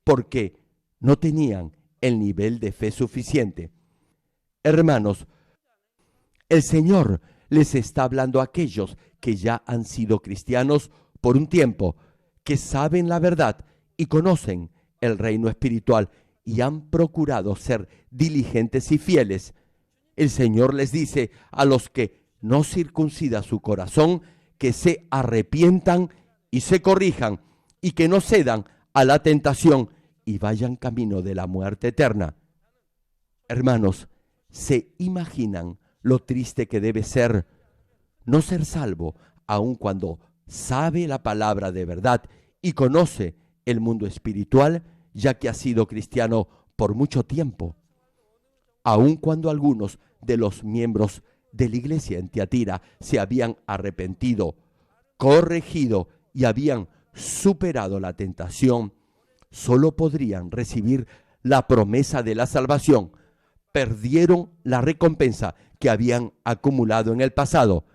Porque no tenían el nivel de fe suficiente. Hermanos, el Señor les está hablando a aquellos que ya han sido cristianos por un tiempo, que saben la verdad y conocen el reino espiritual y han procurado ser diligentes y fieles. El Señor les dice a los que no circuncida su corazón que se arrepientan y se corrijan y que no cedan a la tentación y vayan camino de la muerte eterna. Hermanos, ¿se imaginan lo triste que debe ser no ser salvo, aun cuando sabe la palabra de verdad y conoce el mundo espiritual, ya que ha sido cristiano por mucho tiempo? Aun cuando algunos de los miembros de la iglesia en Tiatira se habían arrepentido, corregido y habían superado la tentación, solo podrían recibir la promesa de la salvación. Perdieron la recompensa que habían acumulado en el pasado.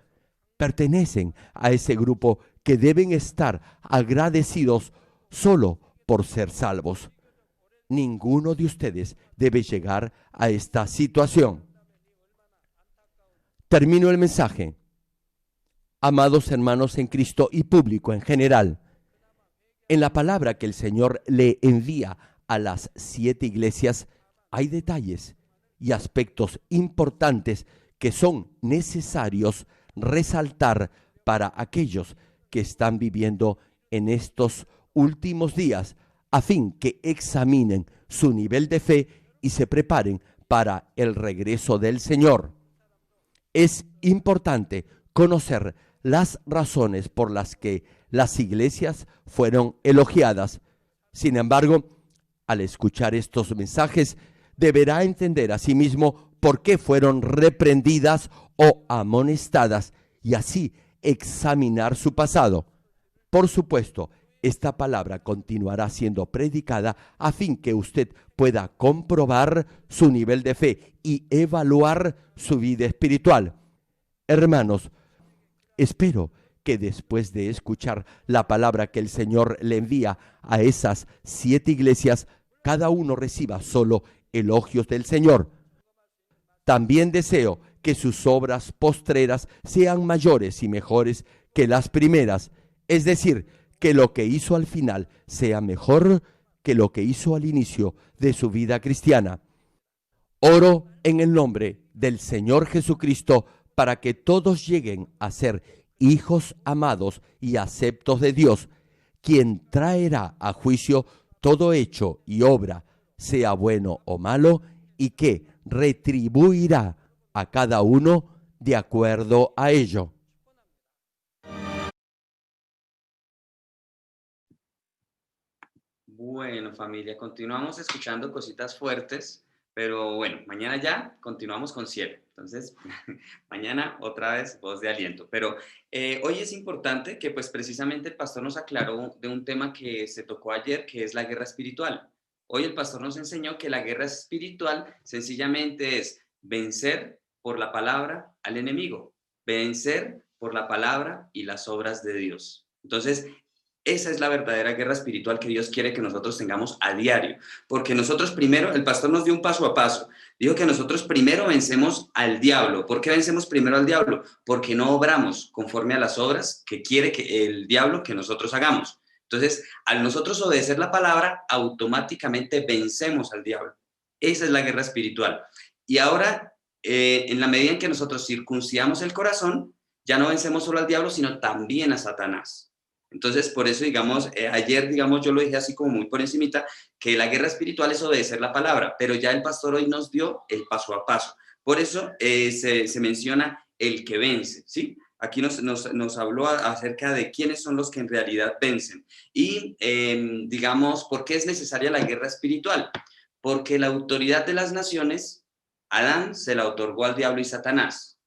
Pertenecen a ese grupo que deben estar agradecidos solo por ser salvos. Ninguno de ustedes debe llegar a esta situación. Termino el mensaje. Amados hermanos en Cristo y público en general, en la palabra que el Señor le envía a las 7 iglesias hay detalles y aspectos importantes que son necesarios resaltar para aquellos que están viviendo en estos últimos días, a fin que examinen su nivel de fe y se preparen para el regreso del Señor. Es importante conocer las razones por las que las iglesias fueron elogiadas. Sin embargo, al escuchar estos mensajes, deberá entender asimismo por qué fueron reprendidas o amonestadas y así examinar su pasado. Por supuesto, esta palabra continuará siendo predicada a fin que usted pueda comprobar su nivel de fe y evaluar su vida espiritual. Hermanos, espero que después de escuchar la palabra que el Señor le envía a esas 7 iglesias, cada uno reciba solo elogios del Señor. También deseo que sus obras postreras sean mayores y mejores que las primeras, es decir, que lo que hizo al final sea mejor que lo que hizo al inicio de su vida cristiana. Oro en el nombre del Señor Jesucristo para que todos lleguen a ser hijos amados y aceptos de Dios, quien traerá a juicio todo hecho y obra, sea bueno o malo, y que retribuirá a cada uno de acuerdo a ello. Bueno, familia, continuamos escuchando cositas fuertes, pero bueno, mañana ya continuamos con cielo. Entonces, mañana otra vez voz de aliento. Pero hoy es importante que pues precisamente el pastor nos aclaró de un tema que se tocó ayer, que es la guerra espiritual. Hoy el pastor nos enseñó que la guerra espiritual sencillamente es vencer por la palabra al enemigo, vencer por la palabra y las obras de Dios. Entonces, Esa es la verdadera guerra espiritual que Dios quiere que nosotros tengamos a diario, porque nosotros primero, el pastor nos dio un paso a paso, dijo que nosotros primero vencemos al diablo. ¿Por qué vencemos primero al diablo? Porque no obramos conforme a las obras que quiere que el diablo que nosotros hagamos. Entonces, al nosotros obedecer la palabra, automáticamente vencemos al diablo. Esa es la guerra espiritual. Y ahora, en la medida en que nosotros circuncidamos el corazón, ya no vencemos solo al diablo, sino también a Satanás. Entonces, por eso, digamos, ayer, digamos, yo lo dije así como muy por encimita, que la guerra espiritual es obedecer la palabra, pero ya el pastor hoy nos dio el paso a paso. Por eso se menciona el que vence, ¿sí? Aquí nos habló acerca de quiénes son los que en realidad vencen. Y, digamos, ¿por qué es necesaria la guerra espiritual? Porque la autoridad de las naciones, Adán se la otorgó al diablo y Satanás.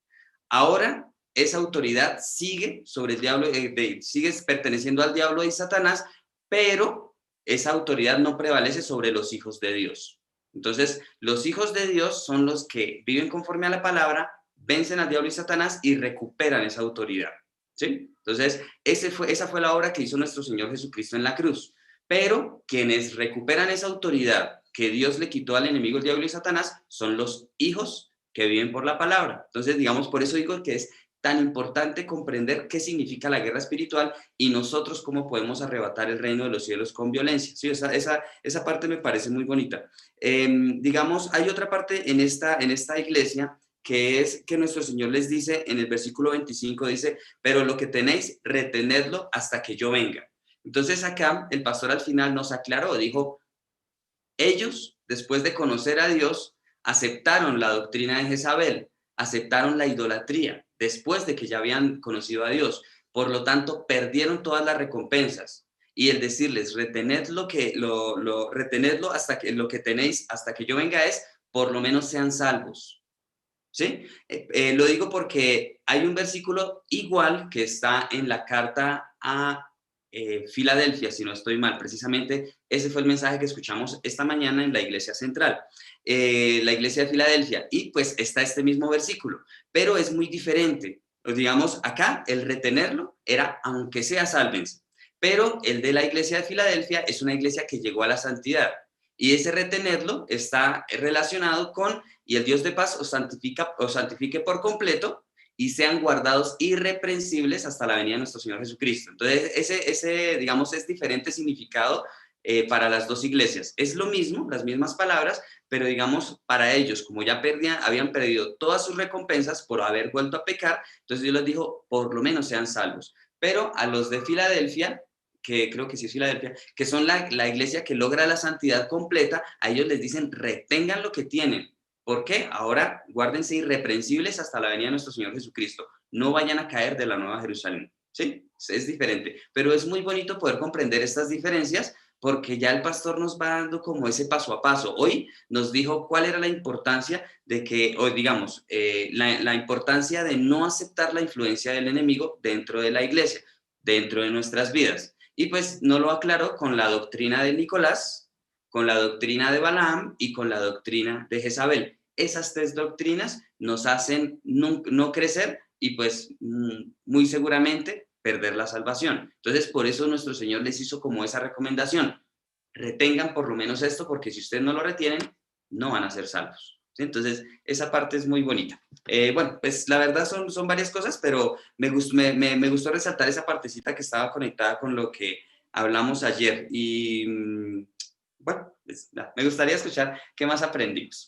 Ahora, esa autoridad sigue sobre el diablo, sigue perteneciendo al diablo y Satanás, pero esa autoridad no prevalece sobre los hijos de Dios. Entonces, los hijos de Dios son los que viven conforme a la palabra, vencen al diablo y Satanás y recuperan esa autoridad, ¿sí? Entonces, esa fue la obra que hizo nuestro Señor Jesucristo en la cruz. Pero quienes recuperan esa autoridad que Dios le quitó al enemigo, el diablo y Satanás, son los hijos que viven por la palabra. Entonces, digamos, por eso digo que es tan importante comprender qué significa la guerra espiritual y nosotros cómo podemos arrebatar el reino de los cielos con violencia. Sí, esa parte me parece muy bonita. Digamos, hay otra parte en esta iglesia que es que nuestro Señor les dice en el versículo 25, dice, pero lo que tenéis, retenedlo hasta que yo venga. Entonces acá el pastor al final nos aclaró, dijo, ellos, después de conocer a Dios, aceptaron la doctrina de Jezabel, aceptaron la idolatría, después de que ya habían conocido a Dios. Por lo tanto, perdieron todas las recompensas. Y el decirles, retenedlo hasta que lo que tenéis, hasta que yo venga es, por lo menos sean salvos. ¿Sí? Lo digo porque hay un versículo igual que está en la carta a Filadelfia, si no estoy mal. Precisamente ese fue el mensaje que escuchamos esta mañana en la iglesia central, la iglesia de Filadelfia, y pues está este mismo versículo, pero es muy diferente. Pues, digamos, acá el retenerlo era aunque sea sálvense, pero el de la iglesia de Filadelfia es una iglesia que llegó a la santidad, y ese retenerlo está relacionado con y el Dios de paz os santifique por completo y sean guardados irreprensibles hasta la venida de nuestro Señor Jesucristo. Entonces, ese digamos, es diferente significado para las dos iglesias. Es lo mismo, las mismas palabras, pero digamos, para ellos, como ya habían perdido todas sus recompensas por haber vuelto a pecar, entonces Dios les dijo, por lo menos sean salvos. Pero a los de Filadelfia, que creo que sí es Filadelfia, que son la iglesia que logra la santidad completa, a ellos les dicen, retengan lo que tienen. ¿Por qué? Ahora guárdense irreprensibles hasta la venida de nuestro Señor Jesucristo. No vayan a caer de la Nueva Jerusalén. ¿Sí? Es diferente. Pero es muy bonito poder comprender estas diferencias porque ya el pastor nos va dando como ese paso a paso. Hoy nos dijo cuál era la importancia de que, o digamos, la importancia de no aceptar la influencia del enemigo dentro de la iglesia, dentro de nuestras vidas. Y pues nos lo aclaró con la doctrina de Nicolás, con la doctrina de Balaam y con la doctrina de Jezabel. Esas tres doctrinas nos hacen no crecer y pues muy seguramente perder la salvación. Entonces, por eso nuestro Señor les hizo como esa recomendación. Retengan por lo menos esto, porque si ustedes no lo retienen, no van a ser salvos. ¿Sí? Entonces, esa parte es muy bonita. Bueno, pues la verdad son varias cosas, pero me gustó resaltar esa partecita que estaba conectada con lo que hablamos ayer. Y bueno, pues, me gustaría escuchar qué más aprendimos.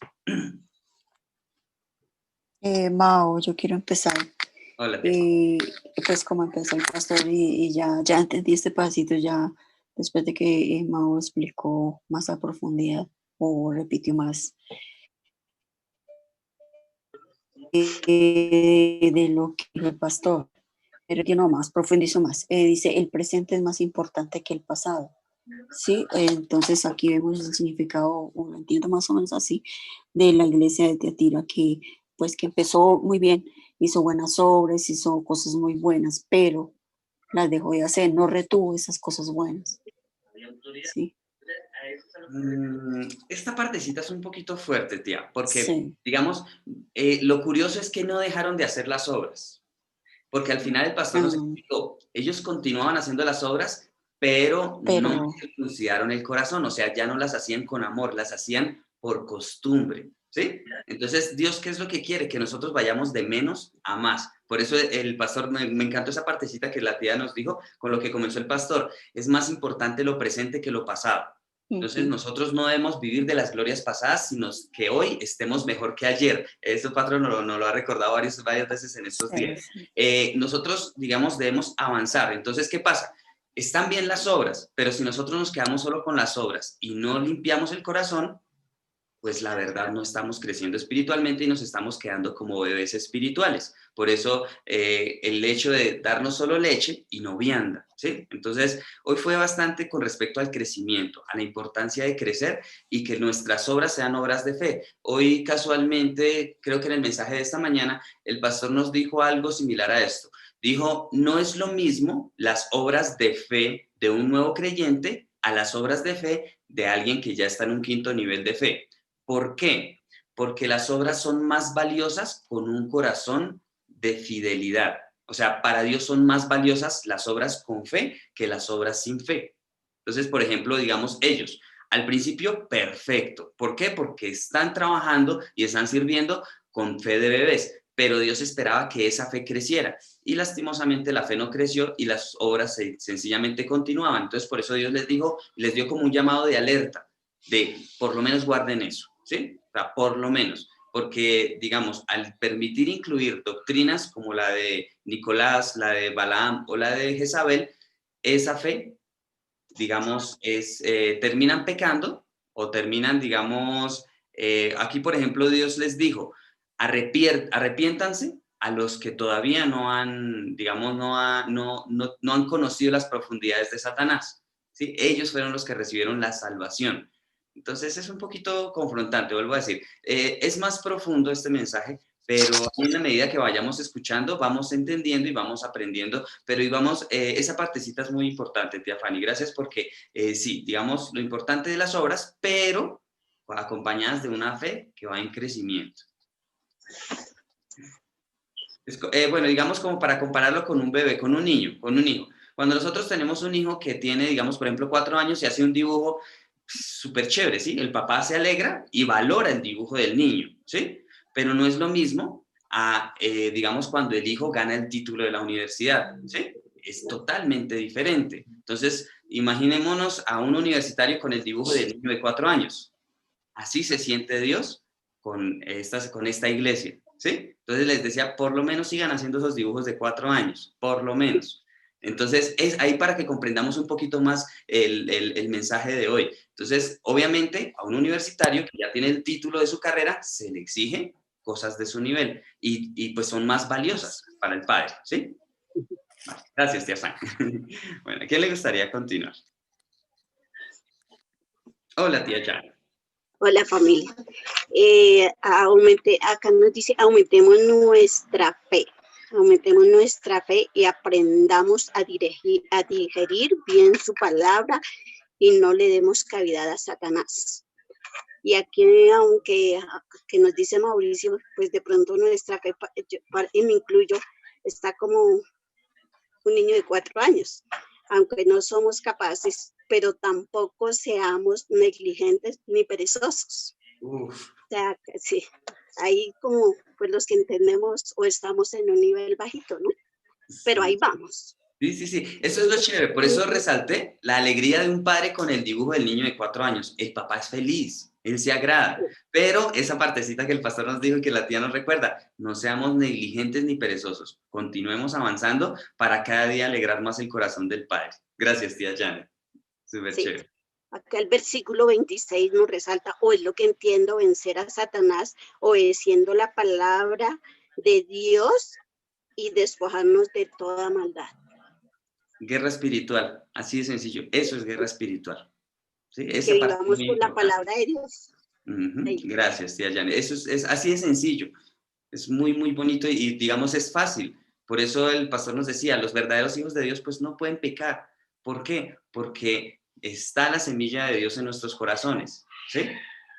Mao, yo quiero empezar. Hola, pues como empezó el pastor y ya entendí este pasito ya después de que Mao explicó más a profundidad o repitió más de lo que dijo el pastor, pero que no más, profundizó más. Dice, el presente es más importante que el pasado. Sí, entonces aquí vemos el significado, o lo entiendo más o menos así, de la iglesia de Tiatira, que pues que empezó muy bien, hizo buenas obras, hizo cosas muy buenas, pero las dejó de hacer, no retuvo esas cosas buenas. Sí. Esta partecita es un poquito fuerte, tía, porque, sí. digamos, lo curioso es que no dejaron de hacer las obras, porque al final el pastor nos explicó, ellos continuaban haciendo las obras, pero no Pero, circuncidaron el corazón, o sea, ya no las hacían con amor, las hacían por costumbre, ¿sí? Entonces, Dios, ¿qué es lo que quiere? Que nosotros vayamos de menos a más. Por eso el pastor, me encantó esa partecita que la tía nos dijo, con lo que comenzó el pastor, es más importante lo presente que lo pasado. Entonces, ujú, nosotros no debemos vivir de las glorias pasadas, sino que hoy estemos mejor que ayer. Eso, patrón, nos lo ha recordado varias veces en estos días. sí. Nosotros, digamos, debemos avanzar. Entonces, ¿qué pasa? Están bien las obras, pero si nosotros nos quedamos solo con las obras y no limpiamos el corazón, pues la verdad no estamos creciendo espiritualmente y nos estamos quedando como bebés espirituales. Por eso el hecho de darnos solo leche y no vianda, ¿sí? Entonces, hoy fue bastante con respecto al crecimiento, a la importancia de crecer y que nuestras obras sean obras de fe. Hoy casualmente, creo que en el mensaje de esta mañana, el pastor nos dijo algo similar a esto. Dijo, no es lo mismo las obras de fe de un nuevo creyente a las obras de fe de alguien que ya está en un quinto nivel de fe. ¿Por qué? Porque las obras son más valiosas con un corazón de fidelidad. O sea, para Dios son más valiosas las obras con fe que las obras sin fe. Entonces, por ejemplo, digamos ellos, al principio, perfecto. ¿Por qué? Porque están trabajando y están sirviendo con fe de bebés, pero Dios esperaba que esa fe creciera y lastimosamente la fe no creció y las obras sencillamente continuaban. Entonces, por eso Dios les dijo, les dio como un llamado de alerta, de por lo menos guarden eso, ¿sí? O sea, por lo menos, porque, digamos, al permitir incluir doctrinas como la de Nicolás, la de Balaam o la de Jezabel, esa fe, digamos, terminan pecando o terminan, digamos, aquí, por ejemplo, Dios les dijo, arrepiéntanse a los que todavía no han, digamos, no han conocido las profundidades de Satanás, ¿sí? Ellos fueron los que recibieron la salvación. Entonces es un poquito confrontante, vuelvo a decir. Es más profundo este mensaje, pero en la medida que vayamos escuchando, vamos entendiendo y vamos aprendiendo, pero íbamos, esa partecita es muy importante, tía Fanny, gracias porque sí, digamos, lo importante de las obras, pero acompañadas de una fe que va en crecimiento. Bueno, digamos como para compararlo con un bebé, con un niño, con un hijo. Cuando nosotros tenemos un hijo que tiene, digamos, por ejemplo, 4 años y hace un dibujo súper chévere, ¿sí? El papá se alegra y valora el dibujo del niño, ¿sí? Pero no es lo mismo a, digamos, cuando el hijo gana el título de la universidad, ¿sí? Es totalmente diferente. Entonces, imaginémonos a un universitario con el dibujo del niño de 4 años. Así se siente Dios con esta iglesia, ¿sí? Entonces les decía, por lo menos sigan haciendo esos dibujos de 4 años, por lo menos. Entonces, es ahí para que comprendamos un poquito más el mensaje de hoy. Entonces, obviamente, a un universitario que ya tiene el título de su carrera, se le exige cosas de su nivel y pues son más valiosas para el padre, ¿sí? Vale, gracias, tía San. Bueno, ¿a quién le gustaría continuar? Hola, tía Jan. Hola familia. Acá nos dice, aumentemos nuestra fe. Aumentemos nuestra fe y aprendamos a digerir bien su palabra y no le demos cavidad a Satanás. Y aquí, aunque que nos dice Mauricio, pues de pronto nuestra fe, y me incluyo, está como un niño de 4 años, aunque no somos capaces, pero tampoco seamos negligentes ni perezosos. Uf. O sea, sí, ahí como pues los que entendemos o estamos en un nivel bajito, ¿no? Pero ahí vamos. Sí, sí, sí, eso es lo chévere, por eso resalté la alegría de un padre con el dibujo del niño de 4 años. El papá es feliz, él se agrada, pero esa partecita que el pastor nos dijo y que la tía nos recuerda, no seamos negligentes ni perezosos, continuemos avanzando para cada día alegrar más el corazón del padre. Gracias, tía Janet, súper Sí. chévere. Acá el versículo 26 nos resalta, o es lo que entiendo, vencer a Satanás, obedeciendo la palabra de Dios y despojarnos de toda maldad. Guerra espiritual, así de sencillo, eso es guerra espiritual. ¿Sí? Que Esa parte es vivamos muy por la importante. palabra de Dios. Gracias, tía Janet. Eso es así de sencillo. Es muy, muy bonito y digamos es fácil. Por eso el pastor nos decía, los verdaderos hijos de Dios pues no pueden pecar. ¿Por qué? Porque está la semilla de Dios en nuestros corazones, ¿sí?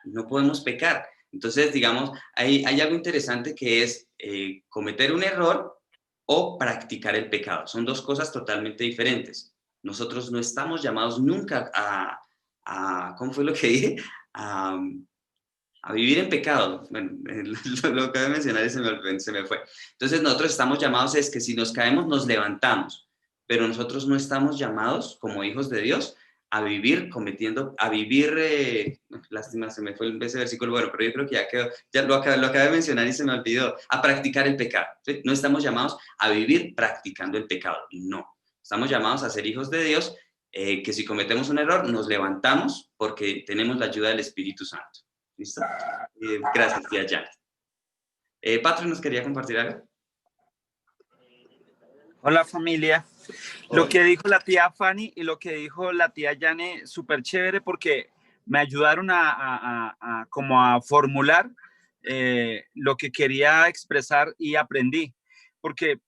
No podemos pecar. Entonces, digamos, hay algo interesante que es cometer un error o practicar el pecado. Son dos cosas totalmente diferentes. Nosotros no estamos llamados nunca ¿cómo fue lo que dije? A vivir en pecado. Bueno, lo acabo de mencionar y se me fue. Entonces nosotros estamos llamados es que si nos caemos nos levantamos, pero nosotros no estamos llamados como hijos de Dios a vivir lástima, se me fue ese versículo, bueno, pero yo creo que ya quedó, ya lo acabé de mencionar y se me olvidó, a practicar el pecado, ¿sí? No estamos llamados a vivir practicando el pecado, no. Estamos llamados a ser hijos de Dios, que si cometemos un error nos levantamos porque tenemos la ayuda del Espíritu Santo. ¿Listo? Gracias, tía Janet. Patro, ¿nos quería compartir algo? Hola, familia. Hola. Lo que dijo la tía Fanny y lo que dijo la tía Yane, súper chévere porque me ayudaron como a formular lo que quería expresar y aprendí. Porque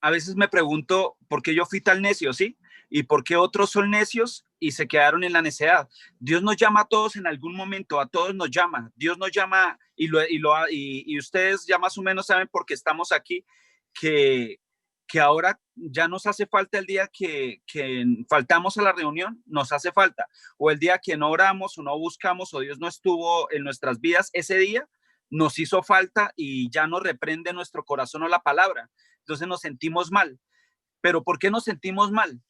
a veces me pregunto por qué yo fui tal necio, ¿sí? Y por qué otros son necios y se quedaron en la necedad. Dios nos llama a todos en algún momento, a todos nos llama. Dios nos llama y ustedes ya más o menos saben por qué estamos aquí, que ahora ya nos hace falta el día que faltamos a la reunión, nos hace falta. O el día que no oramos o no buscamos o Dios no estuvo en nuestras vidas, ese día nos hizo falta y ya nos reprende nuestro corazón o la palabra. Entonces nos sentimos mal. ¿Pero por qué nos sentimos mal?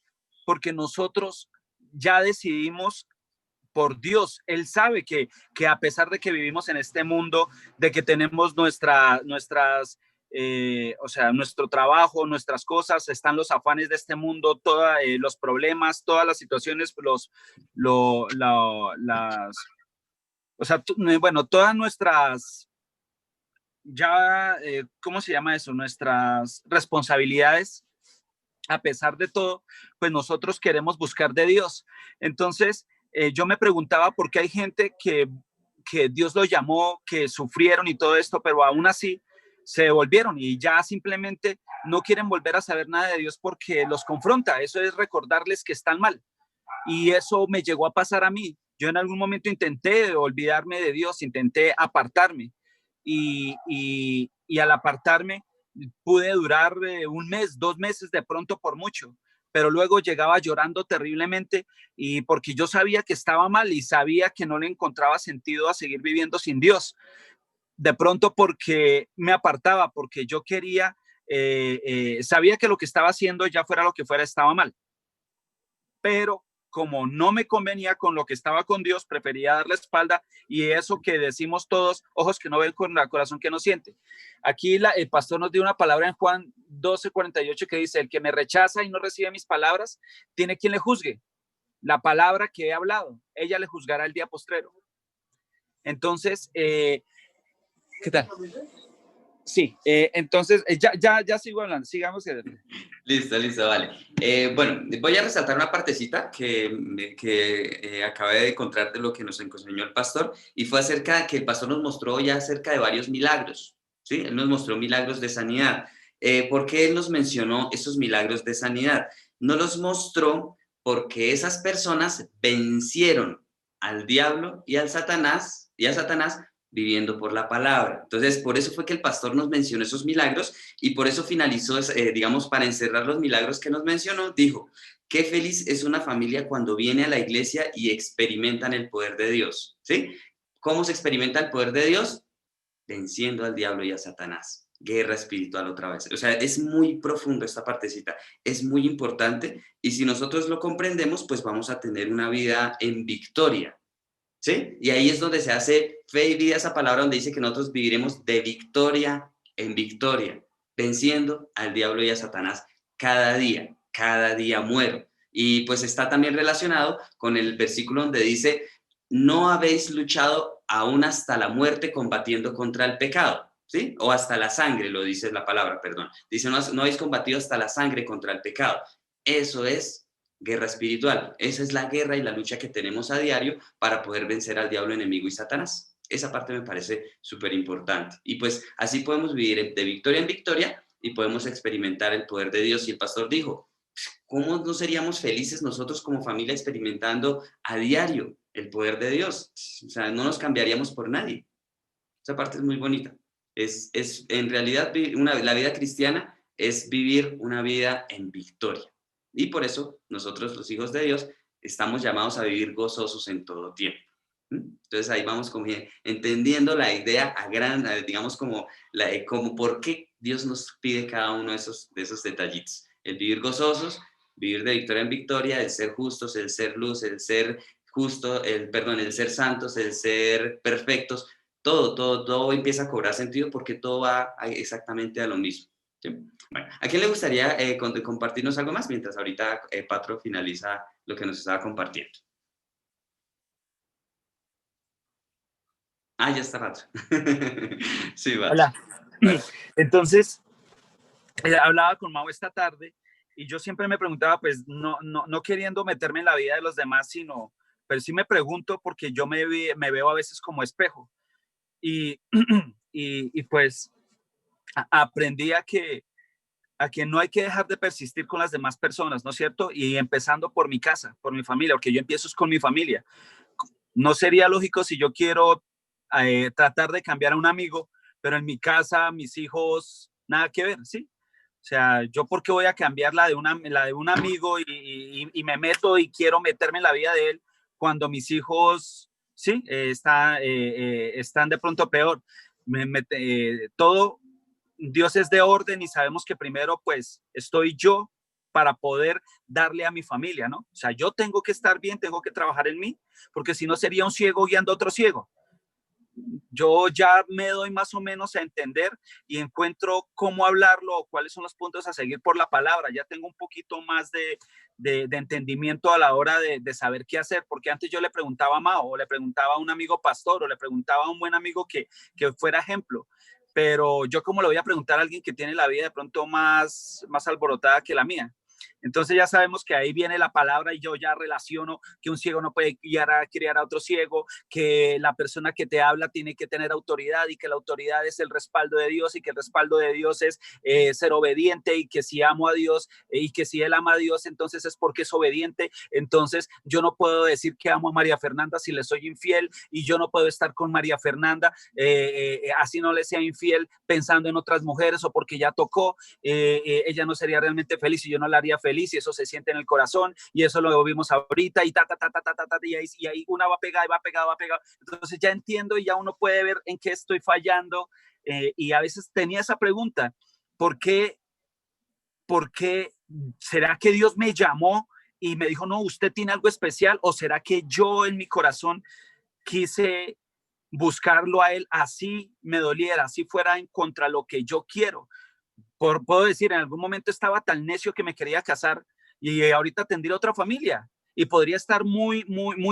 Porque nosotros ya decidimos por Dios. Él sabe que a pesar de que vivimos en este mundo, de que tenemos nuestro trabajo, nuestras cas, están los afanes de este mundo, los problemas, todas las situaciones, todas nuestras, ¿cómo se llama eso? Nuestras responsabilidades. A pesar de todo, pues nosotros queremos buscar de Dios. Entonces, yo me preguntaba por qué hay gente que Dios lo llamó, que sufrieron y todo esto, pero aún así se devolvieron y ya simplemente no quieren volver a saber nada de Dios porque los confronta. Eso es recordarles que están mal. Y eso me llegó a pasar a mí. Yo en algún momento intenté olvidarme de Dios, intenté apartarme y al apartarme pude durar 1 mes, 2 meses de pronto por mucho, pero luego llegaba llorando terriblemente y porque yo sabía que estaba mal y sabía que no le encontraba sentido a seguir viviendo sin Dios. De pronto porque me apartaba, porque yo quería, sabía que lo que estaba haciendo, ya fuera lo que fuera, estaba mal. Pero como no me convenía con lo que estaba con Dios, prefería dar la espalda y eso que decimos todos, ojos que no ven con el corazón que no siente. Aquí el pastor nos dio una palabra en Juan 12:48 que dice, el que me rechaza y no recibe mis palabras, tiene quien le juzgue. La palabra que he hablado, ella le juzgará el día postrero. Entonces, ¿qué tal? Sí, entonces ya sigo hablando, sigamos. Listo, vale. Bueno, voy a resaltar una partecita que acabé de encontrar de lo que nos enseñó el pastor y fue acerca de que el pastor nos mostró ya acerca de varios milagros, ¿sí? Él nos mostró milagros de sanidad. ¿Por qué él nos mencionó esos milagros de sanidad? Nos los mostró porque esas personas vencieron al diablo y a Satanás viviendo por la palabra. Entonces, por eso fue que el pastor nos mencionó esos milagros y por eso finalizó, digamos, para encerrar los milagros que nos mencionó, dijo, qué feliz es una familia cuando viene a la iglesia y experimentan el poder de Dios, ¿sí? ¿Cómo se experimenta el poder de Dios? Venciendo al diablo y a Satanás. Guerra espiritual otra vez. O sea, es muy profundo esta partecita, es muy importante y si nosotros lo comprendemos, pues vamos a tener una vida en victoria. ¿Sí? Y ahí es donde se hace fe y vida esa palabra donde dice que nosotros viviremos de victoria en victoria, venciendo al diablo y a Satanás cada día muero. Y pues está también relacionado con el versículo donde dice, no habéis luchado aún hasta la muerte combatiendo contra el pecado, ¿sí? O hasta la sangre, lo dice la palabra, perdón. Dice, no habéis combatido hasta la sangre contra el pecado. Eso es guerra espiritual. Esa es la guerra y la lucha que tenemos a diario para poder vencer al diablo enemigo y Satanás. Esa parte me parece súper importante. Y pues así podemos vivir de victoria en victoria y podemos experimentar el poder de Dios. Y el pastor dijo, ¿cómo no seríamos felices nosotros como familia experimentando a diario el poder de Dios? O sea, no nos cambiaríamos por nadie. Esa parte es muy bonita. Es en realidad, la vida cristiana es vivir una vida en victoria. Y por eso nosotros, los hijos de Dios, estamos llamados a vivir gozosos en todo tiempo. Entonces ahí vamos como entendiendo la idea digamos como por qué Dios nos pide cada uno de esos detallitos. El vivir gozosos, vivir de victoria en victoria, el ser justos, el ser luz, el ser justo, el ser santos, el ser perfectos. Todo empieza a cobrar sentido porque todo va exactamente a lo mismo. ¿Sí? Bueno, ¿a quién le gustaría compartirnos algo más mientras ahorita Patro finaliza lo que nos estaba compartiendo? Ah, ya está Patro. Sí, Patro. Hola. Entonces, hablaba con Mau esta tarde y yo siempre me preguntaba, pues no queriendo meterme en la vida de los demás, pero sí me pregunto porque yo me veo a veces como espejo. Y pues aprendí a que no hay que dejar de persistir con las demás personas, ¿no es cierto? Y empezando por mi casa, por mi familia, porque yo empiezo con mi familia. No sería lógico si yo quiero tratar de cambiar a un amigo, pero en mi casa, mis hijos, nada que ver, ¿sí? O sea, yo por qué voy a cambiar la de un amigo y me meto y quiero meterme en la vida de él cuando mis hijos, sí, están de pronto peor. Todo, Dios es de orden y sabemos que primero pues estoy yo para poder darle a mi familia, ¿no? O sea, yo tengo que estar bien, tengo que trabajar en mí, porque si no sería un ciego guiando a otro ciego. Yo ya me doy más o menos a entender y encuentro cómo hablarlo o cuáles son los puntos a seguir por la palabra. Ya tengo un poquito más de entendimiento a la hora de saber qué hacer, porque antes yo le preguntaba a Mao, o le preguntaba a un amigo pastor, o le preguntaba a un buen amigo que fuera ejemplo. Pero yo como le voy a preguntar a alguien que tiene la vida de pronto más alborotada que la mía. Entonces ya sabemos que ahí viene la palabra y yo ya relaciono que un ciego no puede criar a otro ciego, que la persona que te habla tiene que tener autoridad y que la autoridad es el respaldo de Dios y que el respaldo de Dios es ser obediente y que si amo a Dios y que si él ama a Dios entonces es porque es obediente. Entonces yo no puedo decir que amo a María Fernanda si le soy infiel y yo no puedo estar con María Fernanda así no le sea infiel pensando en otras mujeres o porque ya tocó, ella no sería realmente feliz y yo no la haría feliz y eso se siente en el corazón y eso lo vimos ahorita y y ahí una va pegada y va pegada. Entonces ya entiendo y ya uno puede ver en qué estoy fallando y a veces tenía esa pregunta, ¿por qué será que Dios me llamó y me dijo, no, usted tiene algo especial o será que yo en mi corazón quise buscarlo a él así me doliera, así fuera en contra lo que yo quiero? Puedo decir, en algún momento estaba tan necio que me quería casar y ahorita tendría otra familia y podría estar muy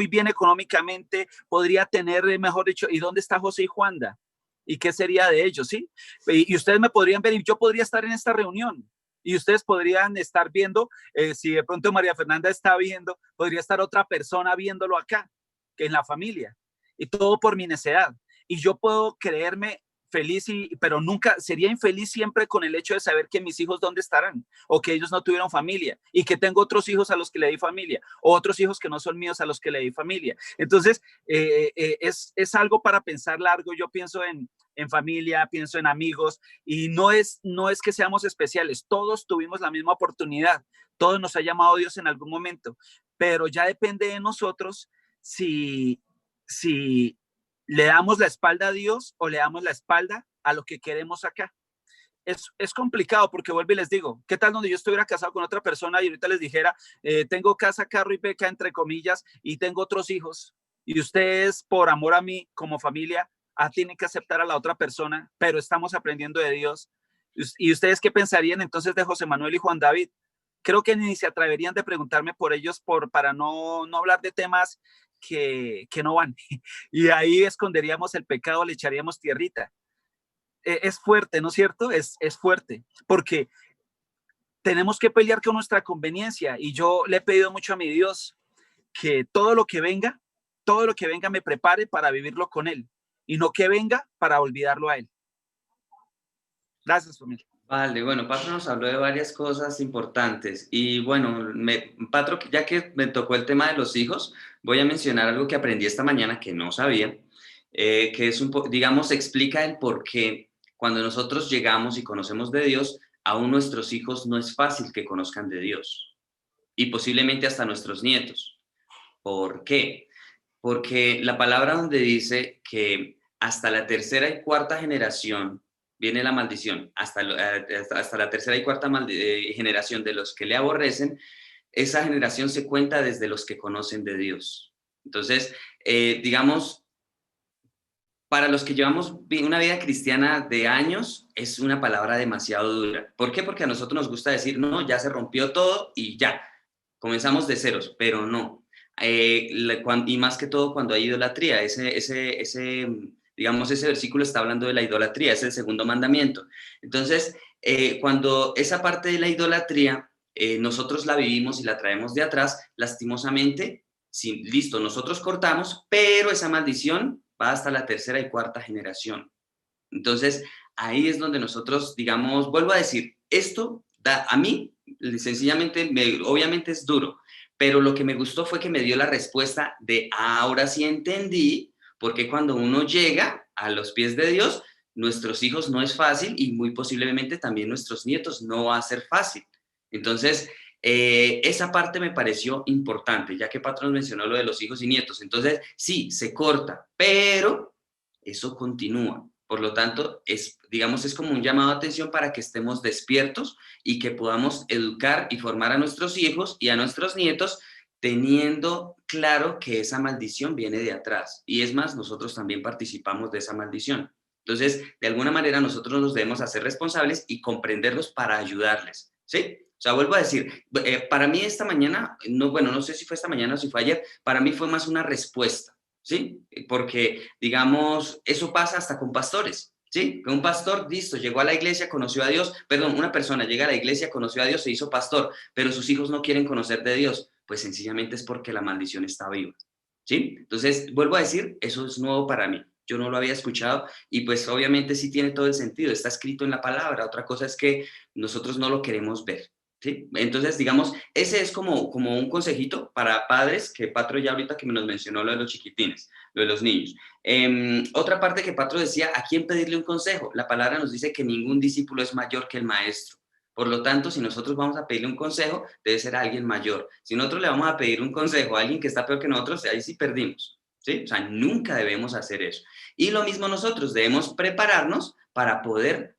bien económicamente, podría tener, mejor dicho, ¿y dónde está José y Juanda? ¿Y qué sería de ellos? ¿Sí? Y ustedes me podrían ver y yo podría estar en esta reunión y ustedes podrían estar viendo, si de pronto María Fernanda está viendo, podría estar otra persona viéndolo acá, que en la familia, y todo por mi necedad. Y yo puedo creerme feliz, pero nunca sería infeliz siempre con el hecho de saber que mis hijos dónde estarán o que ellos no tuvieron familia y que tengo otros hijos a los que le di familia o otros hijos que no son míos a los que le di familia. Entonces, es algo para pensar largo. Yo pienso en familia, pienso en amigos y no es que seamos especiales. Todos tuvimos la misma oportunidad. Todos nos ha llamado Dios en algún momento, pero ya depende de nosotros si le damos la espalda a Dios o le damos la espalda a lo que queremos acá. Es complicado porque vuelvo y les digo, ¿qué tal donde yo estuviera casado con otra persona y ahorita les dijera, tengo casa, carro y beca, entre comillas, y tengo otros hijos, y ustedes por amor a mí como familia tienen que aceptar a la otra persona, pero estamos aprendiendo de Dios? ¿Y ustedes qué pensarían entonces de José Manuel y Juan David? Creo que ni se atreverían de preguntarme por ellos para no hablar de temas que no van. Y ahí esconderíamos el pecado, le echaríamos tierrita. Es fuerte, ¿no es cierto? Es fuerte, porque tenemos que pelear con nuestra conveniencia. Y yo le he pedido mucho a mi Dios que todo lo que venga me prepare para vivirlo con Él. Y no que venga para olvidarlo a Él. Gracias, familia. Vale, bueno, Patro nos habló de varias cosas importantes y bueno, Patro, ya que me tocó el tema de los hijos, voy a mencionar algo que aprendí esta mañana que no sabía, que es digamos, explica el por qué cuando nosotros llegamos y conocemos de Dios, aún nuestros hijos no es fácil que conozcan de Dios. y posiblemente hasta nuestros nietos. ¿Por qué? Porque la palabra donde dice que hasta la tercera y cuarta generación viene la maldición, hasta la tercera y cuarta generación de los que le aborrecen, esa generación se cuenta desde los que conocen de Dios. Entonces, digamos, para los que llevamos una vida cristiana de años, es una palabra demasiado dura. ¿Por qué? Porque a nosotros nos gusta decir, no, ya se rompió todo y ya, comenzamos de ceros, pero no. Y más que todo cuando hay idolatría, digamos, ese versículo está hablando de la idolatría, es el segundo mandamiento. Entonces, cuando esa parte de la idolatría, nosotros la vivimos y la traemos de atrás, lastimosamente, sí, listo, nosotros cortamos, pero esa maldición va hasta la tercera y cuarta generación. Entonces, ahí es donde nosotros, digamos, vuelvo a decir, esto da a mí, sencillamente, obviamente es duro, pero lo que me gustó fue que me dio la respuesta de ahora sí entendí, porque cuando uno llega a los pies de Dios, nuestros hijos no es fácil y muy posiblemente también nuestros nietos no va a ser fácil. Entonces, esa parte me pareció importante, ya que Patrón mencionó lo de los hijos y nietos. Entonces, sí, se corta, pero eso continúa. Por lo tanto, digamos, es como un llamado de atención para que estemos despiertos y que podamos educar y formar a nuestros hijos y a nuestros nietos teniendo claro que esa maldición viene de atrás. Y es más, nosotros también participamos de esa maldición. Entonces, de alguna manera, nosotros nos debemos hacer responsables y comprenderlos para ayudarles, ¿sí? O sea, vuelvo a decir, para mí esta mañana, no sé si fue esta mañana o si fue ayer, para mí fue más una respuesta, ¿sí? Porque, digamos, eso pasa hasta con pastores, ¿sí? Que un pastor, listo, llegó a la iglesia, conoció a Dios, perdón, una persona llega a la iglesia, conoció a Dios, se hizo pastor, pero sus hijos no quieren conocer de Dios, pues sencillamente es porque la maldición está viva, ¿sí? Entonces, vuelvo a decir, eso es nuevo para mí. Yo no lo había escuchado y pues obviamente sí tiene todo el sentido, está escrito en la palabra. Otra cosa es que nosotros no lo queremos ver, ¿sí? Entonces, digamos, ese es como un consejito para padres, que Patro ya ahorita que nos mencionó lo de los chiquitines, lo de los niños. Otra parte que Patro decía, ¿a quién pedirle un consejo? La palabra nos dice que ningún discípulo es mayor que el maestro. Por lo tanto, si nosotros vamos a pedirle un consejo, debe ser a alguien mayor. Si nosotros le vamos a pedir un consejo a alguien que está peor que nosotros, ahí sí perdimos, ¿sí? O sea, nunca debemos hacer eso. Y lo mismo nosotros, debemos prepararnos para poder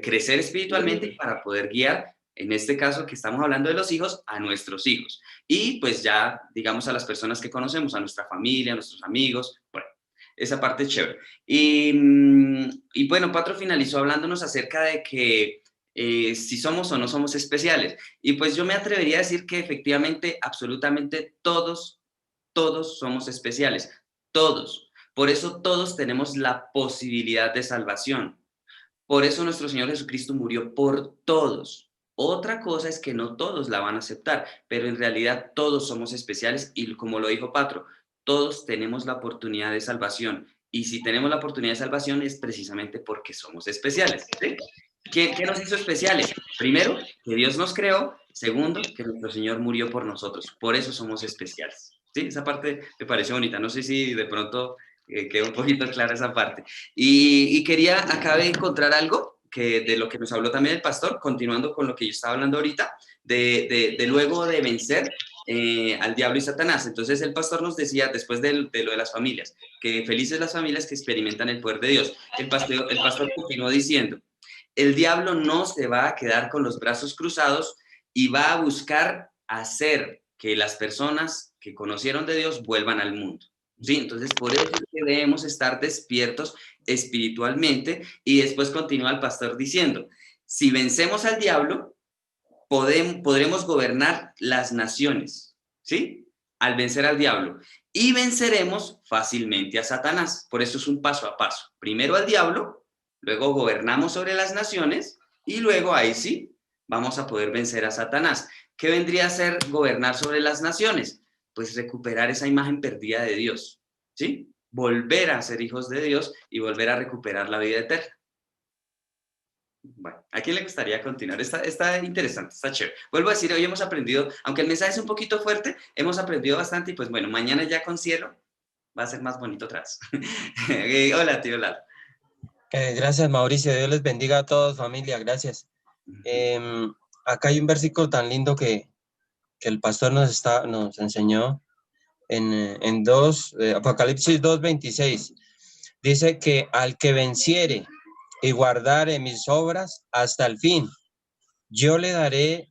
crecer espiritualmente y para poder guiar, en este caso que estamos hablando de los hijos, a nuestros hijos. Y pues ya, digamos, a las personas que conocemos, a nuestra familia, a nuestros amigos, bueno, esa parte es chévere. Y bueno, Patro finalizó hablándonos acerca de que si somos o no somos especiales. Y pues yo me atrevería a decir que efectivamente, absolutamente todos somos especiales, todos. Por eso todos tenemos la posibilidad de salvación. Por eso nuestro Señor Jesucristo murió por todos. Otra cosa es que no todos la van a aceptar, pero en realidad todos somos especiales y como lo dijo Patro, todos tenemos la oportunidad de salvación. Y si tenemos la oportunidad de salvación es precisamente porque somos especiales, ¿sí? ¿Qué nos hizo especiales? Primero, que Dios nos creó. Segundo, que nuestro Señor murió por nosotros. Por eso somos especiales. Sí, esa parte me pareció bonita. No sé si de pronto quedó un poquito clara esa parte. Y quería, acá de encontrar algo que de lo que nos habló también el pastor, continuando con lo que yo estaba hablando ahorita, de luego de vencer al diablo y Satanás. Entonces el pastor nos decía, después de lo de las familias, que felices las familias que experimentan el poder de Dios. El pastor continuó diciendo, el diablo no se va a quedar con los brazos cruzados y va a buscar hacer que las personas que conocieron de Dios vuelvan al mundo. ¿Sí? Entonces, por eso es que debemos estar despiertos espiritualmente. Y después continúa el pastor diciendo, si vencemos al diablo, podremos gobernar las naciones, ¿sí? Al vencer al diablo. Y venceremos fácilmente a Satanás. Por eso es un paso a paso. Primero al diablo, luego gobernamos sobre las naciones y luego ahí sí vamos a poder vencer a Satanás. ¿Qué vendría a ser gobernar sobre las naciones? Pues recuperar esa imagen perdida de Dios, ¿sí? Volver a ser hijos de Dios y volver a recuperar la vida eterna. Bueno, ¿a quién le gustaría continuar? Está interesante, está chévere. Vuelvo a decir, hoy hemos aprendido, aunque el mensaje es un poquito fuerte, hemos aprendido bastante y pues bueno, mañana ya con cielo va a ser más bonito atrás. Hola, tío Lalo. Gracias, Mauricio. Dios les bendiga a todos, familia. Gracias. Acá hay un versículo tan lindo que que el pastor nos enseñó en Apocalipsis 2:26. Dice que al que venciere y guardare mis obras hasta el fin, yo le daré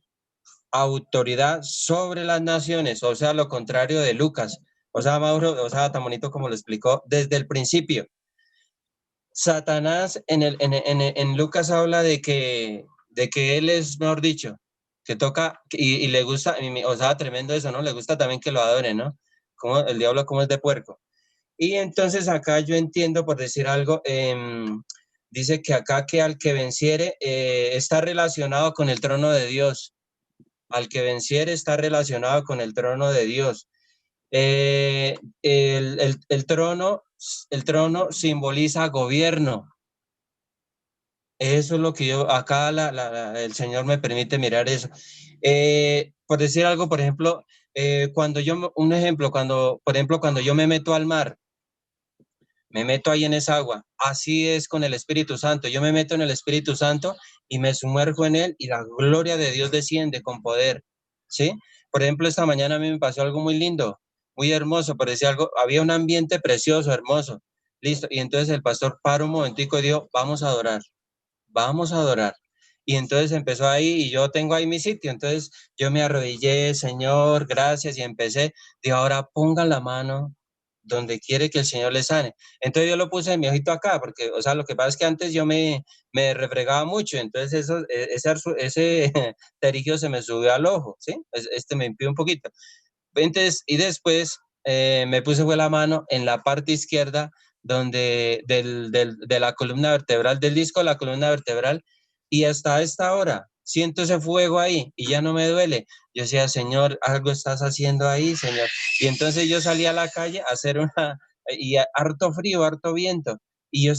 autoridad sobre las naciones, o sea, lo contrario de Lucas. O sea, Mauro, o sea, tan bonito como lo explicó desde el principio. Satanás en Lucas habla de que él es, mejor dicho, que toca y le gusta, o sea, tremendo eso, ¿no? Le gusta también que lo adoren, ¿no? Como el diablo como es de puerco. Y entonces acá yo entiendo, por decir algo, dice que acá que al que venciere está relacionado con el trono de Dios. Al que venciere está relacionado con el trono de Dios. El trono simboliza gobierno. Eso es lo que yo, acá el Señor me permite mirar eso. Por decir algo, por ejemplo, cuando yo me meto al mar, me meto ahí en esa agua, así es con el Espíritu Santo. Yo me meto en el Espíritu Santo y me sumerjo en él y la gloria de Dios desciende con poder, ¿sí? Por ejemplo, esta mañana a mí me pasó algo muy lindo, muy hermoso, por decir algo, había un ambiente precioso, hermoso, listo. Y entonces el pastor paró un momentico y dijo, vamos a adorar. Vamos a adorar. Y entonces empezó ahí y yo tengo ahí mi sitio. Entonces yo me arrodillé, Señor, gracias, y empecé. De ahora pongan la mano donde quiere que el Señor le sane. Entonces yo lo puse en mi ojito acá, porque, o sea, lo que pasa es que antes yo me refregaba mucho, entonces ese terigio se me subió al ojo, ¿sí? Me impidió un poquito. Entonces, y después me puse fue la mano en la parte izquierda de la columna vertebral, del disco de la columna vertebral, y hasta esta hora siento ese fuego ahí y ya no me duele. Yo decía, Señor, algo estás haciendo ahí, Señor. Y entonces yo salí a la calle a hacer harto frío, harto viento. Y yo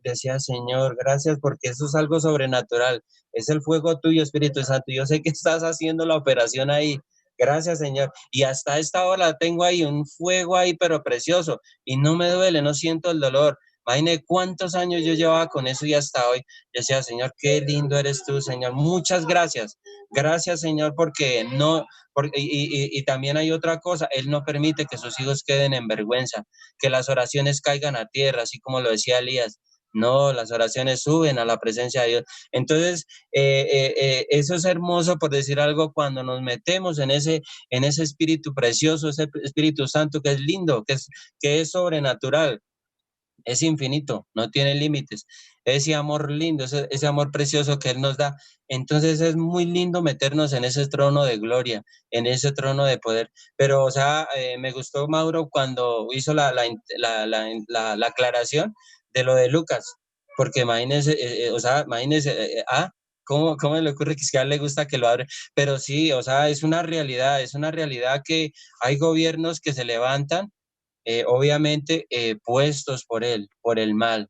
decía, Señor, gracias porque eso es algo sobrenatural. Es el fuego tuyo, Espíritu Santo. Yo sé que estás haciendo la operación ahí. Gracias, Señor. Y hasta esta hora tengo ahí un fuego ahí, pero precioso. Y no me duele, no siento el dolor. Imagínate cuántos años yo llevaba con eso y hasta hoy. Yo decía, Señor, qué lindo eres tú, Señor. Muchas gracias. Gracias, Señor, porque no, y también hay otra cosa. Él no permite que sus hijos queden en vergüenza, que las oraciones caigan a tierra, así como lo decía Elías. No, las oraciones suben a la presencia de Dios. Entonces, eso es hermoso, por decir algo, cuando nos metemos en ese espíritu precioso, ese Espíritu Santo que es lindo, que es sobrenatural, es infinito, no tiene límites. Ese amor lindo, ese amor precioso que Él nos da. Entonces es muy lindo meternos en ese trono de gloria, en ese trono de poder. Pero, o sea, me gustó, Mauro, cuando hizo la aclaración de lo de Lucas, porque imagínense, ¿cómo le ocurre que es que a él le gusta que lo abren? Pero sí, o sea, es una realidad que hay gobiernos que se levantan obviamente puestos por él, por el mal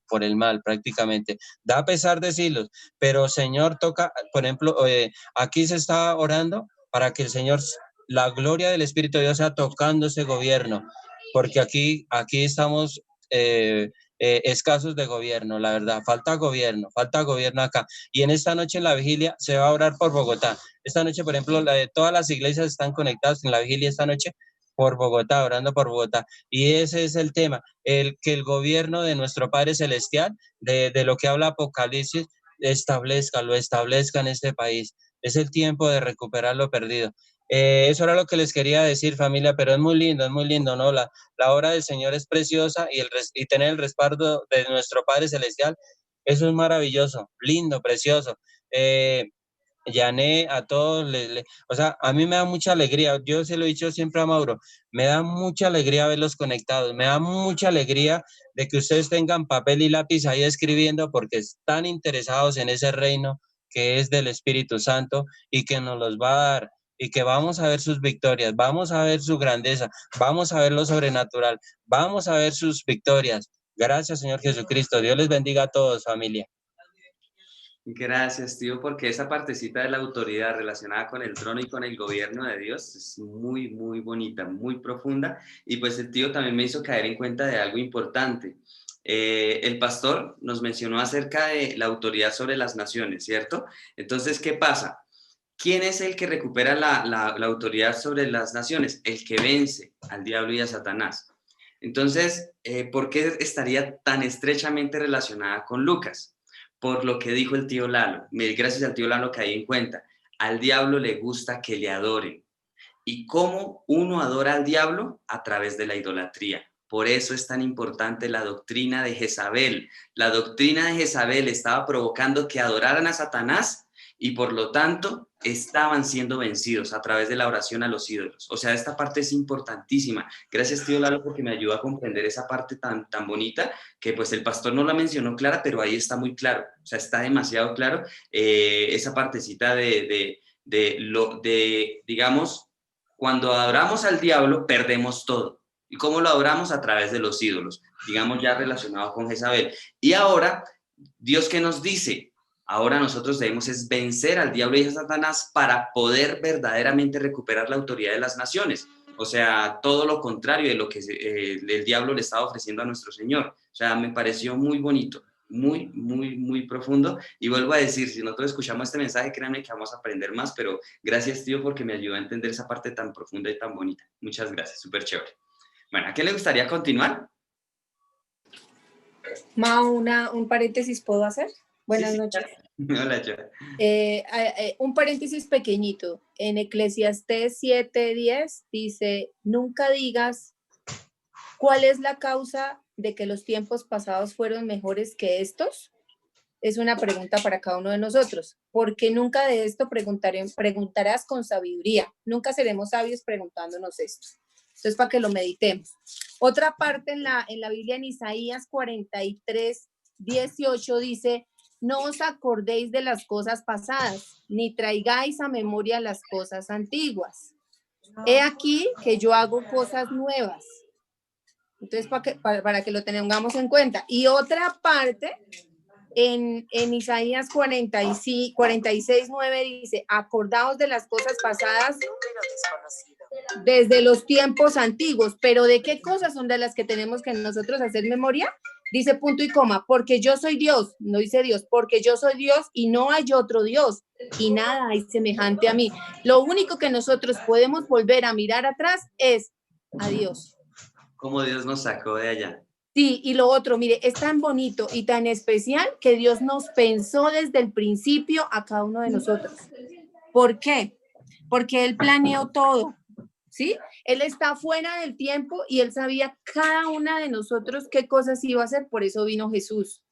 prácticamente. Da pesar decirlos, pero Señor toca, por ejemplo, aquí se está orando para que el Señor, la gloria del Espíritu de Dios sea tocando ese gobierno, porque aquí estamos escasos de gobierno, la verdad, falta gobierno acá. Y en esta noche en la vigilia se va a orar por Bogotá. Esta noche, por ejemplo, todas las iglesias están conectadas en la vigilia esta noche por Bogotá, orando por Bogotá. Y ese es el tema, que el gobierno de nuestro Padre Celestial, de lo que habla Apocalipsis, lo establezca en este país. Es el tiempo de recuperar lo perdido. Eso era lo que les quería decir, familia, pero es muy lindo, ¿no? La obra del Señor es preciosa y tener el respaldo de nuestro Padre Celestial, eso es maravilloso, lindo, precioso. Llané a todos, o sea, a mí me da mucha alegría, yo se lo he dicho siempre a Mauro, me da mucha alegría verlos conectados, me da mucha alegría de que ustedes tengan papel y lápiz ahí escribiendo porque están interesados en ese reino que es del Espíritu Santo y que nos los va a dar y que vamos a ver sus victorias, vamos a ver su grandeza, vamos a ver lo sobrenatural, vamos a ver sus victorias. Gracias, Señor Jesucristo. Dios les bendiga a todos, familia. Gracias, tío, porque esa partecita de la autoridad relacionada con el trono y con el gobierno de Dios es muy, muy bonita, muy profunda. Y pues el tío también me hizo caer en cuenta de algo importante. El pastor nos mencionó acerca de la autoridad sobre las naciones, ¿cierto? Entonces, ¿qué pasa? ¿quién es el que recupera la autoridad sobre las naciones? El que vence al diablo y a Satanás. Entonces, ¿por qué estaría tan estrechamente relacionada con Lucas? Por lo que dijo el tío Lalo. Gracias al tío Lalo que ahí en cuenta. Al diablo le gusta que le adoren. ¿Y cómo uno adora al diablo? A través de la idolatría. Por eso es tan importante la doctrina de Jezabel. La doctrina de Jezabel estaba provocando que adoraran a Satanás y por lo tanto estaban siendo vencidos a través de la oración a los ídolos. O sea, esta parte es importantísima. Gracias, tío Lalo, porque me ayuda a comprender esa parte tan bonita que pues el pastor no la mencionó clara, pero ahí está muy claro. O sea, está demasiado claro esa partecita digamos, cuando adoramos al diablo, perdemos todo. ¿Y cómo lo adoramos? A través de los ídolos, digamos ya relacionado con Jezabel. Y ahora, Dios, ¿qué nos dice? Ahora nosotros debemos es vencer al diablo y a Satanás para poder verdaderamente recuperar la autoridad de las naciones. O sea, todo lo contrario de lo que el diablo le estaba ofreciendo a nuestro Señor. O sea, me pareció muy bonito, muy profundo. Y vuelvo a decir, si nosotros escuchamos este mensaje, créanme que vamos a aprender más, pero gracias, tío, porque me ayudó a entender esa parte tan profunda y tan bonita. Muchas gracias, súper chévere. Bueno, ¿a qué le gustaría continuar? Mao, un paréntesis puedo hacer. Buenas Sí, noches. Hola, yo. Un paréntesis pequeñito. En Eclesiastés 7:10 dice, nunca digas cuál es la causa de que los tiempos pasados fueron mejores que estos. Es una pregunta para cada uno de nosotros, porque nunca de esto preguntarás con sabiduría. Nunca seremos sabios preguntándonos esto. Entonces, para que lo meditemos. Otra parte en la Biblia, en Isaías 43:18, dice, no os acordéis de las cosas pasadas, ni traigáis a memoria las cosas antiguas. He aquí que yo hago cosas nuevas. Entonces, para que lo tengamos en cuenta. Y otra parte, en Isaías 46:9 dice, acordaos de las cosas pasadas desde los tiempos antiguos. Pero ¿de qué cosas son de las que tenemos que nosotros hacer memoria? Dice punto y coma, porque yo soy Dios, no dice Dios, porque yo soy Dios y no hay otro Dios y nada hay semejante a mí. Lo único que nosotros podemos volver a mirar atrás es a Dios. Cómo Dios nos sacó de allá. Sí, y lo otro, mire, es tan bonito y tan especial que Dios nos pensó desde el principio a cada uno de nosotros. ¿Por qué? Porque Él planeó todo, ¿sí? Él está fuera del tiempo y Él sabía cada una de nosotros qué cosas iba a hacer, por eso vino Jesús.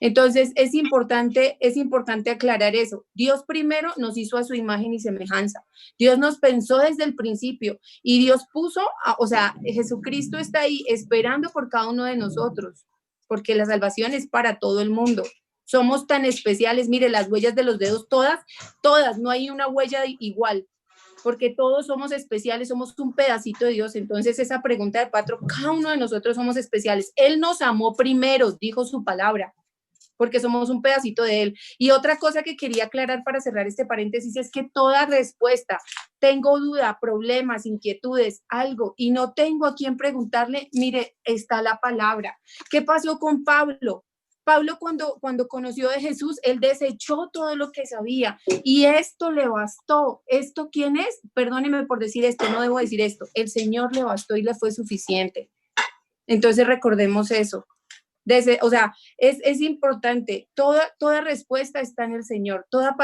Entonces, es importante aclarar eso. Dios primero nos hizo a su imagen y semejanza. Dios nos pensó desde el principio y Dios puso, Jesucristo está ahí esperando por cada uno de nosotros, porque la salvación es para todo el mundo. Somos tan especiales, mire, las huellas de los dedos, todas, no hay una huella igual, porque todos somos especiales, somos un pedacito de Dios. Entonces, esa pregunta de Patro, cada uno de nosotros somos especiales. Él nos amó primero, dijo su palabra, porque somos un pedacito de Él. Y otra cosa que quería aclarar para cerrar este paréntesis es que toda respuesta, tengo duda, problemas, inquietudes, algo, y no tengo a quién preguntarle, mire, está la palabra. ¿Qué pasó con Pablo? Pablo cuando conoció de Jesús, él desechó todo lo que sabía y esto le bastó. ¿Esto quién es? Perdóneme por decir esto, no debo decir esto. El Señor le bastó y le fue suficiente. Entonces recordemos eso. Es importante, toda respuesta está en el Señor, toda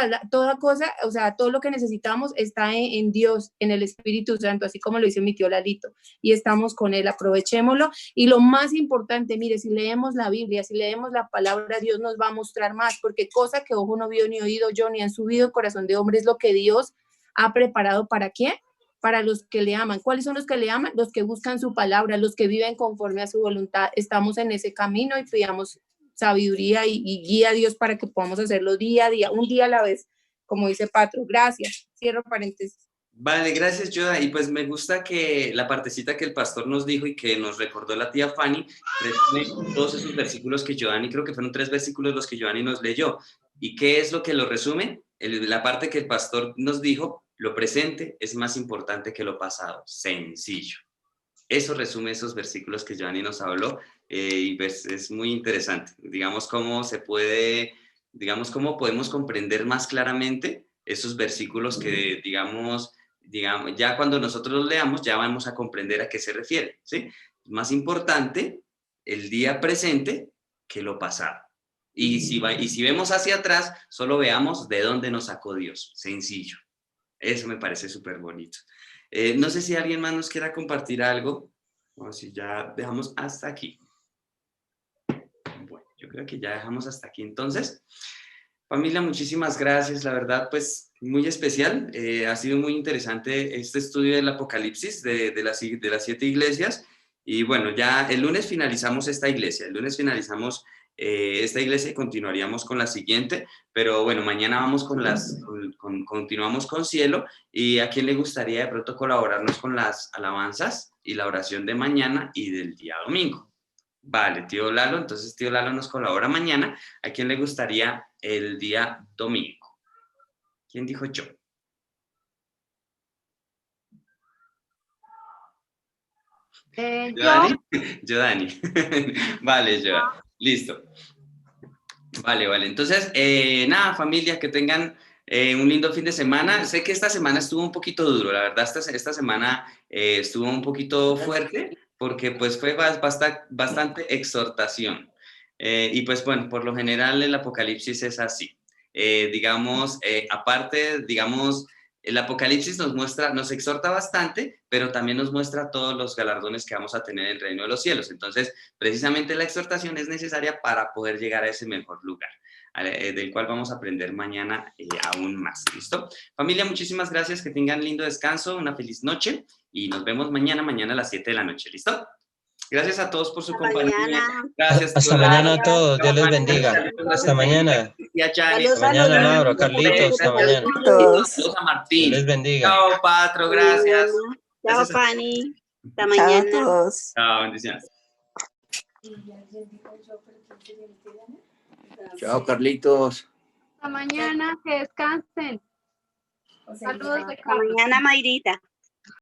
cosa, o sea, todo lo que necesitamos está en Dios, en el Espíritu Santo, así como lo dice mi tío Lalito, y estamos con Él, aprovechémoslo. Y lo más importante, mire, si leemos la Biblia, si leemos la palabra, Dios nos va a mostrar más, porque cosa que ojo no vio, ni oído yo, ni han subido corazón de hombre, es lo que Dios ha preparado. ¿Para quién? Para los que le aman. ¿Cuáles son los que le aman? Los que buscan su palabra, los que viven conforme a su voluntad. Estamos en ese camino y pidamos sabiduría y guía a Dios para que podamos hacerlo día a día, un día a la vez, como dice Patro. Gracias. Cierro paréntesis. Vale, gracias, Yoda. Y pues me gusta que la partecita que el pastor nos dijo y que nos recordó la tía Fanny, resume todos esos versículos que Giovanni, creo que fueron 3 versículos los que Giovanni nos leyó. ¿Y qué es lo que lo resume? La parte que el pastor nos dijo, lo presente es más importante que lo pasado. Sencillo. Eso resume esos versículos que Giovanni nos habló y pues es muy interesante. Digamos cómo podemos comprender más claramente esos versículos que, digamos, ya cuando nosotros los leamos, ya vamos a comprender a qué se refiere, ¿sí? Es más importante el día presente que lo pasado. Y si vemos hacia atrás, solo veamos de dónde nos sacó Dios. Sencillo. Eso me parece súper bonito. No sé si alguien más nos quiera compartir algo, o si ya dejamos hasta aquí. Bueno, yo creo que ya dejamos hasta aquí entonces. Familia, muchísimas gracias. La verdad, pues, muy especial. Ha sido muy interesante este estudio del Apocalipsis de las 7 iglesias. Y bueno, ya el lunes finalizamos esta iglesia. El lunes finalizamos esta iglesia y continuaríamos con la siguiente. Pero bueno, mañana vamos continuamos con cielo. ¿Y a quién le gustaría de pronto colaborarnos con las alabanzas y la oración de mañana y del día domingo? Vale, tío Lalo, entonces tío Lalo nos colabora mañana. ¿A quién le gustaría el día domingo? ¿Quién dijo yo? Yo, ¿Dani? Yo, Dani. Vale, yo. Listo. Vale. Entonces, nada, familia, que tengan un lindo fin de semana. Sé que esta semana estuvo un poquito duro, la verdad, esta semana estuvo un poquito fuerte porque pues fue bastante exhortación. Y pues bueno, por lo general el Apocalipsis es así. Aparte, digamos, el Apocalipsis nos exhorta bastante, pero también nos muestra todos los galardones que vamos a tener en el reino de los cielos. Entonces, precisamente la exhortación es necesaria para poder llegar a ese mejor lugar, del cual vamos a aprender mañana aún más. ¿Listo? Familia, muchísimas gracias, que tengan lindo descanso, una feliz noche y nos vemos mañana a las 7 de la noche. ¿Listo? Gracias a todos por su compañía. mañana. Gracias. Hasta mañana a todos. Dios les bendiga. Hasta mañana. Saludos Hasta a los mañana, Mauro, niños. Carlitos. Hasta mañana. Saludos a Martín. Dios les bendiga. Chao, Patro. Gracias. Chao, Gracias a- Pani. Hasta Chao a mañana. todos. Chao, bendiciones. Chao, Carlitos. Hasta mañana, que descansen. Saludos de Hasta mañana, Mayrita.